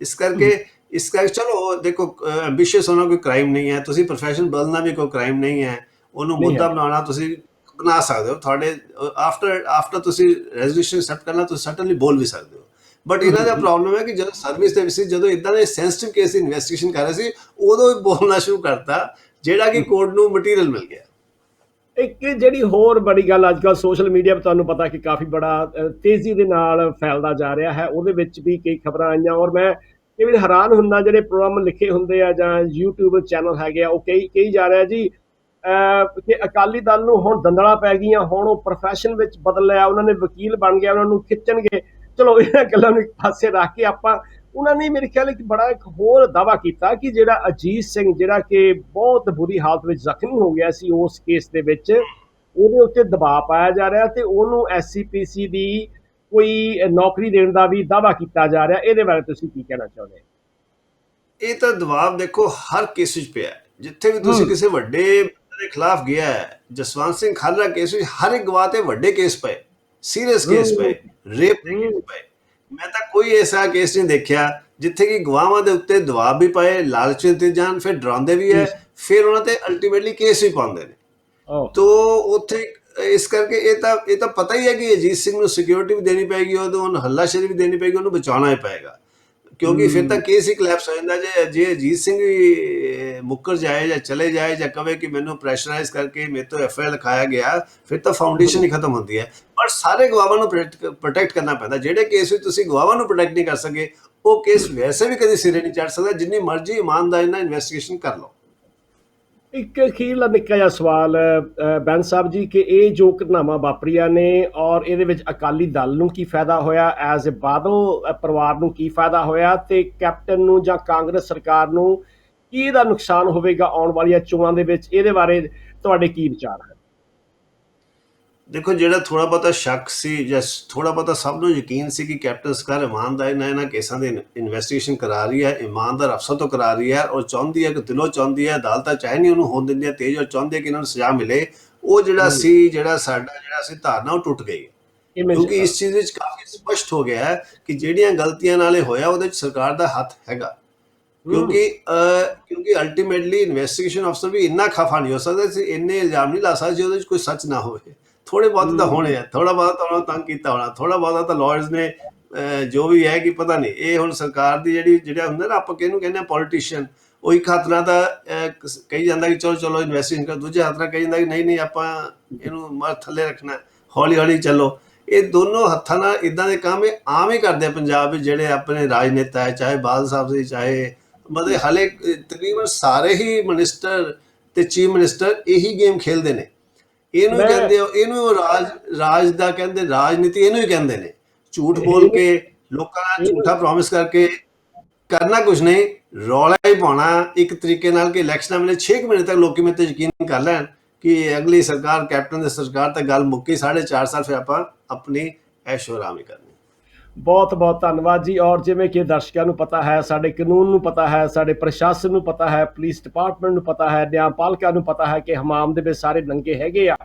ਇਸ ਕਰਕੇ ਚਲੋ ਦੇਖੋ, ਐਂਬੀਸ਼ੀਅਸ ਹੋਣਾ ਕੋਈ ਕ੍ਰਾਈਮ ਨਹੀਂ ਹੈ, ਤੁਸੀਂ ਪ੍ਰੋਫੈਸ਼ਨ ਬਦਲਣਾ ਵੀ ਕੋਈ ਕ੍ਰਾਈਮ ਨਹੀਂ ਹੈ, ਉਹਨੂੰ ਮੁੱਦਾ ਬਣਾਉਣਾ ਤੁਸੀਂ ਬਣਾ ਸਕਦੇ ਹੋ। ਤੁਹਾਡੇ ਆਫਟਰ ਤੁਸੀਂ ਰੈਜ਼ੋਲੂਸ਼ਨ ਐਕਸੈਪਟ ਕਰਨਾ, ਤੁਸੀਂ ਸਰਟਨਲੀ ਬੋਲ ਵੀ ਸਕਦੇ ਹੋ। ਬਟ ਇਹਨਾਂ ਦਾ ਪ੍ਰੋਬਲਮ ਹੈ ਕਿ ਜਦੋਂ ਸਰਵਿਸ ਦੇ ਵਿੱਚ ਜਦੋਂ ਇਦਾਂ ਦੇ ਸੈਂਸਿਟਿਵ ਕੇਸ ਦੀ ਇਨਵੈਸਟੀਗੇਸ਼ਨ ਕਰ ਰਹੇ ਸੀ, ਉਦੋਂ ਹੀ ਬੋਲਣਾ ਸ਼ੁਰੂ ਕਰਤਾ, ਜਿਹੜਾ ਕਿ ਕੋਰਟ ਨੂੰ ਮਟੀਰੀਅਲ ਮਿਲ ਗਿਆ। ਇੱਕ ਜਿਹੜੀ ਹੋਰ ਬੜੀ ਗੱਲ ਅੱਜ ਕੱਲ੍ਹ ਸੋਸ਼ਲ ਮੀਡੀਆ 'ਤੇ ਤੁਹਾਨੂੰ ਪਤਾ ਕਿ ਕਾਫੀ ਬੜਾ ਤੇਜ਼ੀ ਦੇ ਨਾਲ ਫੈਲਦਾ ਜਾ ਰਿਹਾ ਹੈ, ਉਹਦੇ ਵਿੱਚ ਵੀ ਕਈ ਖਬਰਾਂ ਆਈਆਂ, ਔਰ ਮੈਂ ਕਈ ਵਾਰ ਹੈਰਾਨ ਹੁੰਦਾ, ਜਿਹੜੇ ਪ੍ਰੋਗਰਾਮ ਲਿਖੇ ਹੁੰਦੇ ਆ ਜਾਂ YouTube ਚੈਨਲ ਹੈਗੇ ਆ, ਉਹ ਕਹੀ ਜਾ ਰਿਹਾ ਜੀ ਕਿ ਅਕਾਲੀ ਦਲ ਨੂੰ ਹੁਣ ਦੰਦਲਾਂ ਪੈ ਗਈਆਂ, ਹੁਣ ਉਹ ਪ੍ਰੋਫੈਸ਼ਨ ਵਿੱਚ ਬਦਲ ਲਿਆ, ਉਹਨਾਂ ਨੇ ਵਕੀਲ ਬਣ ਗਿਆ, ਉਹਨਾਂ ਨੂੰ ਖਿੱਚਣਗੇ। ਚਲੋ ਇਹਨਾਂ ਗੱਲਾਂ ਨੂੰ ਇੱਕ ਪਾਸੇ ਰੱਖ ਕੇ ਆਪਾਂ, ਉਹਨਾਂ ਨੇ ਮੇਰੇ ਖਿਆਲ ਇੱਕ ਬੜਾ ਇੱਕ ਹੋਰ ਦਾਅਵਾ ਕੀਤਾ ਕਿ ਜਿਹੜਾ ਅਜੀਤ ਸਿੰਘ, ਜਿਹੜਾ ਕਿ ਬਹੁਤ ਬੁਰੀ ਹਾਲਤ ਵਿੱਚ ਜ਼ਖਮੀ ਹੋ ਗਿਆ ਸੀ ਉਸ ਕੇਸ ਦੇ ਵਿੱਚ, ਉਹਦੇ ਉੱਤੇ ਦਬਾਅ ਪਾਇਆ ਜਾ ਰਿਹਾ ਤੇ ਉਹਨੂੰ SCPC ਦੀ ਕੋਈ ਨੌਕਰੀ ਦੇਣ ਦਾ ਵੀ ਦਾਅਵਾ ਕੀਤਾ ਜਾ ਰਿਹਾ। ਇਹਦੇ ਬਾਰੇ ਤੁਸੀਂ ਕੀ ਕਹਿਣਾ ਚਾਹੁੰਦੇ? ਇਹ ਤਾਂ ਦਬਾਅ ਦੇਖੋ ਹਰ ਕੇਸ ਵਿੱਚ ਪਿਆ। ਜਿੱਥੇ ਵੀ ਤੁਸੀਂ ਕਿਸੇ ਵੱਡੇ ਦੇ ਖਿਲਾਫ ਗਿਆ ਹੈ, ਜਸਵੰਤ ਸਿੰਘ ਖਾਲੜਾ ਕੇਸ ਵਿੱਚ ਹਰ ਇੱਕ ਗਵਾਹ ਤੇ ਵੱਡੇ ਕੇਸ ਪਏ, ਸੀਰੀਅਸ ਕੇਸ ਪਏ, ਰੇਪ ਦੇ ਕੇਸ ਪਏ। ਮੈਂ ਤਾਂ ਕੋਈ ਐਸਾ ਕੇਸ ਨਹੀਂ ਦੇਖਿਆ ਜਿੱਥੇ ਕਿ ਗਵਾਹਾਂ ਦੇ ਉੱਤੇ ਦਬਾਅ ਵੀ ਪਏ, ਲਾਲਚ ਦਿੱਤੇ ਜਾਣ, ਫਿਰ ਡਰਾਉਂਦੇ ਵੀ ਹੈ, ਫਿਰ ਉਹਨਾਂ ਤੇ ਅਲਟੀਮੇਟਲੀ ਕੇਸ ਵੀ ਪਾਉਂਦੇ ਨੇ। ਤੋ ਉੱਥੇ ਇਸ ਕਰਕੇ ਇਹ ਤਾਂ ਪਤਾ ਹੀ ਹੈ ਕਿ ਅਜੀਤ ਸਿੰਘ ਨੂੰ ਸਿਕਿਉਰਿਟੀ ਵੀ ਦੇਣੀ ਪਏਗੀ, ਉਹਨੂੰ ਹੱਲਾਸ਼ੇਰੀ ਵੀ ਦੇਣੀ ਪਏਗੀ, ਉਹਨੂੰ ਬਚਾਉਣਾ ਹੀ ਪਏਗਾ, ਕਿਉਂਕਿ ਫਿਰ ਤਾਂ ਕੇਸ ਹੀ ਕਲੈਪਸ ਹੋ ਜਾਂਦਾ। ਜੇ ਅਜੀਤ ਸਿੰਘ ਵੀ ਮੁੱਕਰ ਜਾਏ ਜਾਂ ਚਲੇ ਜਾਏ ਜਾਂ ਕਵੇ ਕਿ ਮੈਨੂੰ ਪ੍ਰੈਸ਼ਰਾਈਜ਼ ਕਰਕੇ ਮੇਰੇ ਤੋਂ FIR ਲਿਖਾਇਆ ਗਿਆ, ਫਿਰ ਤਾਂ ਫਾਊਂਡੇਸ਼ਨ ਹੀ ਖਤਮ ਹੁੰਦੀ ਹੈ। ਪਰ ਸਾਰੇ ਗਵਾਹਾਂ ਨੂੰ ਪ੍ਰੋਟੈਕਟ ਕਰਨਾ ਪੈਂਦਾ। ਜਿਹੜੇ ਕੇਸ ਵਿੱਚ ਤੁਸੀਂ ਗਵਾਹਾਂ ਨੂੰ ਪ੍ਰੋਟੈਕਟ ਨਹੀਂ ਕਰ ਸਕੇ, ਉਹ ਕੇਸ ਵੈਸੇ ਵੀ ਕਦੇ ਸਿਰੇ ਨਹੀਂ ਚੜ ਸਕਦਾ, ਜਿੰਨੀ ਮਰਜ਼ੀ ਇਮਾਨਦਾਰੀ ਨਾਲ ਇਨਵੈਸਟੀਗੇਸ਼ਨ ਕਰ ਲਓ। ਇੱਕ ਅਖੀਰਲਾ ਨਿੱਕਾ ਜਿਹਾ ਸਵਾਲ ਬੈਂਸ ਸਾਹਿਬ ਜੀ, ਕਿ ਇਹ ਜੋ ਘਟਨਾਵਾਂ ਵਾਪਰੀਆਂ ਨੇ ਔਰ ਇਹਦੇ ਵਿੱਚ ਅਕਾਲੀ ਦਲ ਨੂੰ ਕੀ ਫਾਇਦਾ ਹੋਇਆ, ਐਜ਼ ਏ ਬਾਦਲ ਪਰਿਵਾਰ ਨੂੰ ਕੀ ਫਾਇਦਾ ਹੋਇਆ, ਤੇ ਕੈਪਟਨ ਨੂੰ ਜਾਂ ਕਾਂਗਰਸ ਸਰਕਾਰ ਨੂੰ ਕੀ ਇਹਦਾ ਨੁਕਸਾਨ ਹੋਵੇਗਾ ਆਉਣ ਵਾਲੀਆਂ ਚੋਣਾਂ ਦੇ ਵਿੱਚ? ਇਹਦੇ ਬਾਰੇ ਤੁਹਾਡੇ ਕੀ ਵਿਚਾਰ ਹੈ? ਦੇਖੋ, ਜਿਹੜਾ ਥੋੜਾ ਬਹੁਤਾ ਸ਼ੱਕ ਸੀ ਜਾਂ ਥੋੜਾ ਬਹੁਤਾ ਸਭ ਨੂੰ ਯਕੀਨ ਸੀ ਕਿ ਕੈਪਟਨ ਸਰਕਾਰ ਇਮਾਨਦਾਰੀ ਨਾਲ ਇਹਨਾਂ ਕੇਸਾਂ ਦੀ ਇਨਵੈਸਟੀਗੇਸ਼ਨ ਕਰਾ ਰਹੀ ਹੈ, ਇਮਾਨਦਾਰ ਅਫਸਰ ਤੋਂ ਕਰਾ ਰਹੀ ਹੈ, ਔਰ ਚਾਹੁੰਦੀ ਹੈ ਕਿ ਦਿਲੋਂ ਚਾਹੁੰਦੀ ਹੈ, ਅਦਾਲਤਾਂ ਚਾਹੇ ਨਹੀਂ ਉਹਨੂੰ ਹੋਣ ਦਿੰਦੀਆਂ ਤੇਜ਼, ਔਰ ਚਾਹੁੰਦੇ ਕਿ ਇਹਨਾਂ ਨੂੰ ਸਜ਼ਾ ਮਿਲੇ। ਉਹ ਜਿਹੜਾ ਸਾਡਾ ਸੀ ਧਾਰਨਾ, ਉਹ ਟੁੱਟ ਗਈ, ਕਿਉਂਕਿ ਇਸ ਚੀਜ਼ ਵਿੱਚ ਕਾਫੀ ਸਪਸ਼ਟ ਹੋ ਗਿਆ ਹੈ ਕਿ ਜਿਹੜੀਆਂ ਗਲਤੀਆਂ ਨਾਲ ਇਹ ਹੋਇਆ ਉਹਦੇ ਵਿੱਚ ਸਰਕਾਰ ਦਾ ਹੱਥ ਹੈਗਾ। ਕਿਉਂਕਿ ਅਲਟੀਮੇਟਲੀ ਇਨਵੈਸਟੀਗੇਸ਼ਨ ਅਫਸਰ ਵੀ ਇੰਨਾ ਖਫਾ ਨਹੀਂ ਹੋ ਸਕਦਾ ਸੀ, ਇੰਨੇ ਇਲਜ਼ਾਮ ਨਹੀਂ ਲਾ ਸਕਦਾ ਜਿਹਦੇ ਵਿੱਚ ਕੋਈ ਸੱਚ ਨਾ ਹੋਵੇ। ਥੋੜੇ ਬਹੁਤ ਤਾਂ ਹੋਣੇ ਆ, ਥੋੜਾ ਬਹੁਤ ਤਾਂ ਉਹਨਾਂ ਨੂੰ ਤੰਗ ਕੀਤਾ ਹੋਣਾ, ਥੋੜਾ ਬਹੁਤ ਤਾਂ ਲਾਇਰਸ ਨੇ ਜੋ ਵੀ ਹੈ ਕਿ ਪਤਾ ਨਹੀਂ। ਇਹ ਹੁਣ ਸਰਕਾਰ ਦੀ ਜਿਹੜਾ ਹੁੰਦਾ ਨਾ, ਆਪਾਂ ਕਿਹਨੂੰ ਕਹਿੰਦੇ ਆ ਪੋਲੀਟੀਸ਼ੀਅਨ, ਉਹ ਇੱਕ ਹੱਥ ਨਾਲ ਤਾਂ ਕਹੀ ਜਾਂਦਾ ਕਿ ਚਲੋ ਇਨਵੈਸਟੀਗੇਸ਼ਨ ਕਰ, ਦੂਜੇ ਹੱਥ ਨਾਲ ਕਹੀ ਜਾਂਦਾ ਕਿ ਨਹੀਂ ਆਪਾਂ ਇਹਨੂੰ ਮਾਰ ਥੱਲੇ ਰੱਖਣਾ, ਹੌਲੀ ਹੌਲੀ ਚੱਲੋ। ਇਹ ਦੋਨੋਂ ਹੱਥਾਂ ਨਾਲ ਇਦਾਂ ਦੇ ਕੰਮ ਇਹ ਆਮ ਹੀ ਕਰਦੇ ਆ ਪੰਜਾਬ ਵਿੱਚ। ਜਿਹੜੇ ਆਪਣੇ ਰਾਜਨੇਤਾ ਹੈ, ਚਾਹੇ ਬਾਦਲ ਸਾਹਿਬ ਸੀ, ਚਾਹੇ ਮਤਲਬ ਹਾਲੇ ਤਕਰੀਬਨ ਸਾਰੇ ਹੀ ਮਿਨਿਸਟਰ ਤੇ ਚੀਫ ਮਿਨਿਸਟਰ ਇਹੀ ਗੇਮ ਖੇਲਦੇ ਨੇ। ਇਹਨੂੰ ਕਹਿੰਦੇ, ਇਹਨੂੰ ਰਾਜ ਦਾ ਕਹਿੰਦੇ, ਰਾਜਨੀਤੀ ਇਹਨੂੰ ਹੀ ਕਹਿੰਦੇ ਨੇ। ਝੂਠ ਬੋਲ ਕੇ, ਲੋਕਾਂ ਨਾਲ ਝੂਠਾ ਪ੍ਰੋਮਿਸ ਕਰਕੇ, ਕਰਨਾ ਕੁਝ ਨਹੀਂ, ਰੌਲਾ ਹੀ ਪਾਉਣਾ ਇੱਕ ਤਰੀਕੇ ਨਾਲ ਕਿ ਇਲੈਕਸ਼ਨਾਂ ਵੇਲੇ 6 ਮਹੀਨੇ ਤੱਕ ਲੋਕੀ ਮੇਰੇ ਤੇ ਯਕੀਨ ਕਰ ਲੈਣ ਕਿ ਅਗਲੀ ਸਰਕਾਰ, ਕੈਪਟਨ ਦੀ ਸਰਕਾਰ ਤਾਂ ਗੱਲ ਮੁੱਕੀ, 4.5 ਸਾਲ ਫਿਰ ਆਪਾਂ ਆਪਣੀ ਐਸ਼ੋ ਆਰਾਮ ਹੀ ਕਰਨੀ। ਬਹੁਤ ਬਹੁਤ ਧੰਨਵਾਦ ਜੀ। ਔਰ ਜਿਵੇਂ ਕਿ ਦਰਸ਼ਕਾਂ ਨੂੰ ਪਤਾ ਹੈ, ਸਾਡੇ ਕਾਨੂੰਨ ਨੂੰ ਪਤਾ ਹੈ, ਸਾਡੇ ਪ੍ਰਸ਼ਾਸਨ ਨੂੰ ਪਤਾ ਹੈ, ਪੁਲਿਸ ਡਿਪਾਰਟਮੈਂਟ ਨੂੰ ਪਤਾ ਹੈ, ਨਿਆਂਪਾਲਕਾਂ ਨੂੰ ਪਤਾ ਹੈ ਕਿ ਹਮਾਮ ਦੇ ਵਿੱਚ ਸਾਰੇ ਨੰਗੇ ਹੈਗੇ ਆ।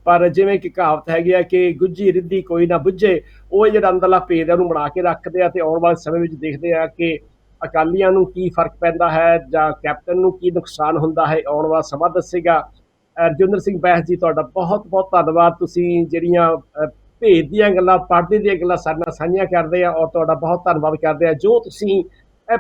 ਪਰ ਜਿਵੇਂ ਕਿ ਕਹਾਵਤ ਹੈਗੀ ਆ ਕਿ ਗੁੱਝੀ ਰਿੱਧੀ ਕੋਈ ਨਾ ਬੁੱਝੇ, ਉਹ ਜਿਹੜਾ ਅੰਦਰਲਾ ਭੇਦ ਉਹਨੂੰ ਬਣਾ ਕੇ ਰੱਖਦੇ ਆ, ਤੇ ਆਉਣ ਵਾਲੇ ਸਮੇਂ ਵਿੱਚ ਦੇਖਦੇ ਆ ਕਿ ਅਕਾਲੀਆਂ ਨੂੰ ਕੀ ਫਰਕ ਪੈਂਦਾ ਹੈ ਜਾਂ ਕੈਪਟਨ ਨੂੰ ਕੀ ਨੁਕਸਾਨ ਹੁੰਦਾ ਹੈ। ਆਉਣ ਵਾਲਾ ਸਮਾਂ ਦੱਸੇਗਾ। ਰਜਿੰਦਰ ਸਿੰਘ ਬੈਂਸ ਜੀ, ਤੁਹਾਡਾ ਬਹੁਤ ਬਹੁਤ ਧੰਨਵਾਦ। ਤੁਸੀਂ ਜਿਹੜੀਆਂ ਭੇਦ ਦੀਆਂ ਗੱਲਾਂ, ਪਰਦੇ ਦੀਆਂ ਗੱਲਾਂ ਸਾਡੇ ਨਾਲ ਸਾਂਝੀਆਂ ਕਰਦੇ ਆ, ਔਰ ਤੁਹਾਡਾ ਬਹੁਤ ਧੰਨਵਾਦ ਕਰਦੇ ਆ ਜੋ ਤੁਸੀਂ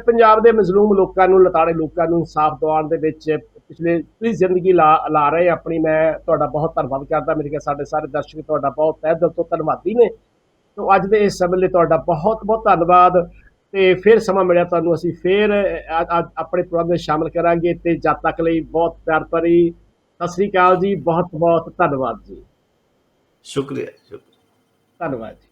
ਪੰਜਾਬ ਦੇ ਮਜ਼ਲੂਮ ਲੋਕਾਂ ਨੂੰ, ਲਤਾੜੇ ਲੋਕਾਂ ਨੂੰ ਇਨਸਾਫ ਦਿਵਾਉਣ ਦੇ ਵਿੱਚ ਪਿਛਲੇ ਪੂਰੀ ਜ਼ਿੰਦਗੀ ਲਾ ਰਹੇ ਆਪਣੀ। ਮੈਂ ਤੁਹਾਡਾ ਬਹੁਤ ਧੰਨਵਾਦ ਕਰਦਾ, ਮੇਰੇ ਖਿਆਲ ਸਾਡੇ ਸਾਰੇ ਦਰਸ਼ਕ ਤੁਹਾਡਾ ਬਹੁਤ ਤਹਿ ਦਿਲ ਤੋਂ ਧੰਨਵਾਦੀ ਨੇ। ਤੋ ਅੱਜ ਦੇ ਇਸ ਸਮੇਂ ਲਈ ਤੁਹਾਡਾ ਬਹੁਤ ਬਹੁਤ ਧੰਨਵਾਦ। ਤੇ ਫਿਰ ਸਮਾਂ ਮਿਲਿਆ ਤੁਹਾਨੂੰ ਅਸੀਂ ਫਿਰ ਆਪਣੇ ਪ੍ਰੋਗਰਾਮ ਵਿੱਚ ਸ਼ਾਮਲ ਕਰਾਂਗੇ। ਤੇ ਜਦ ਤੱਕ ਲਈ ਬਹੁਤ ਪਿਆਰ ਭਰੀ ਸਤਿ ਸ੍ਰੀ ਅਕਾਲ ਜੀ, ਬਹੁਤ ਬਹੁਤ ਧੰਨਵਾਦ ਜੀ। शुक्रिया शुक्रिया। ਧੰਨਵਾਦ ਜੀ।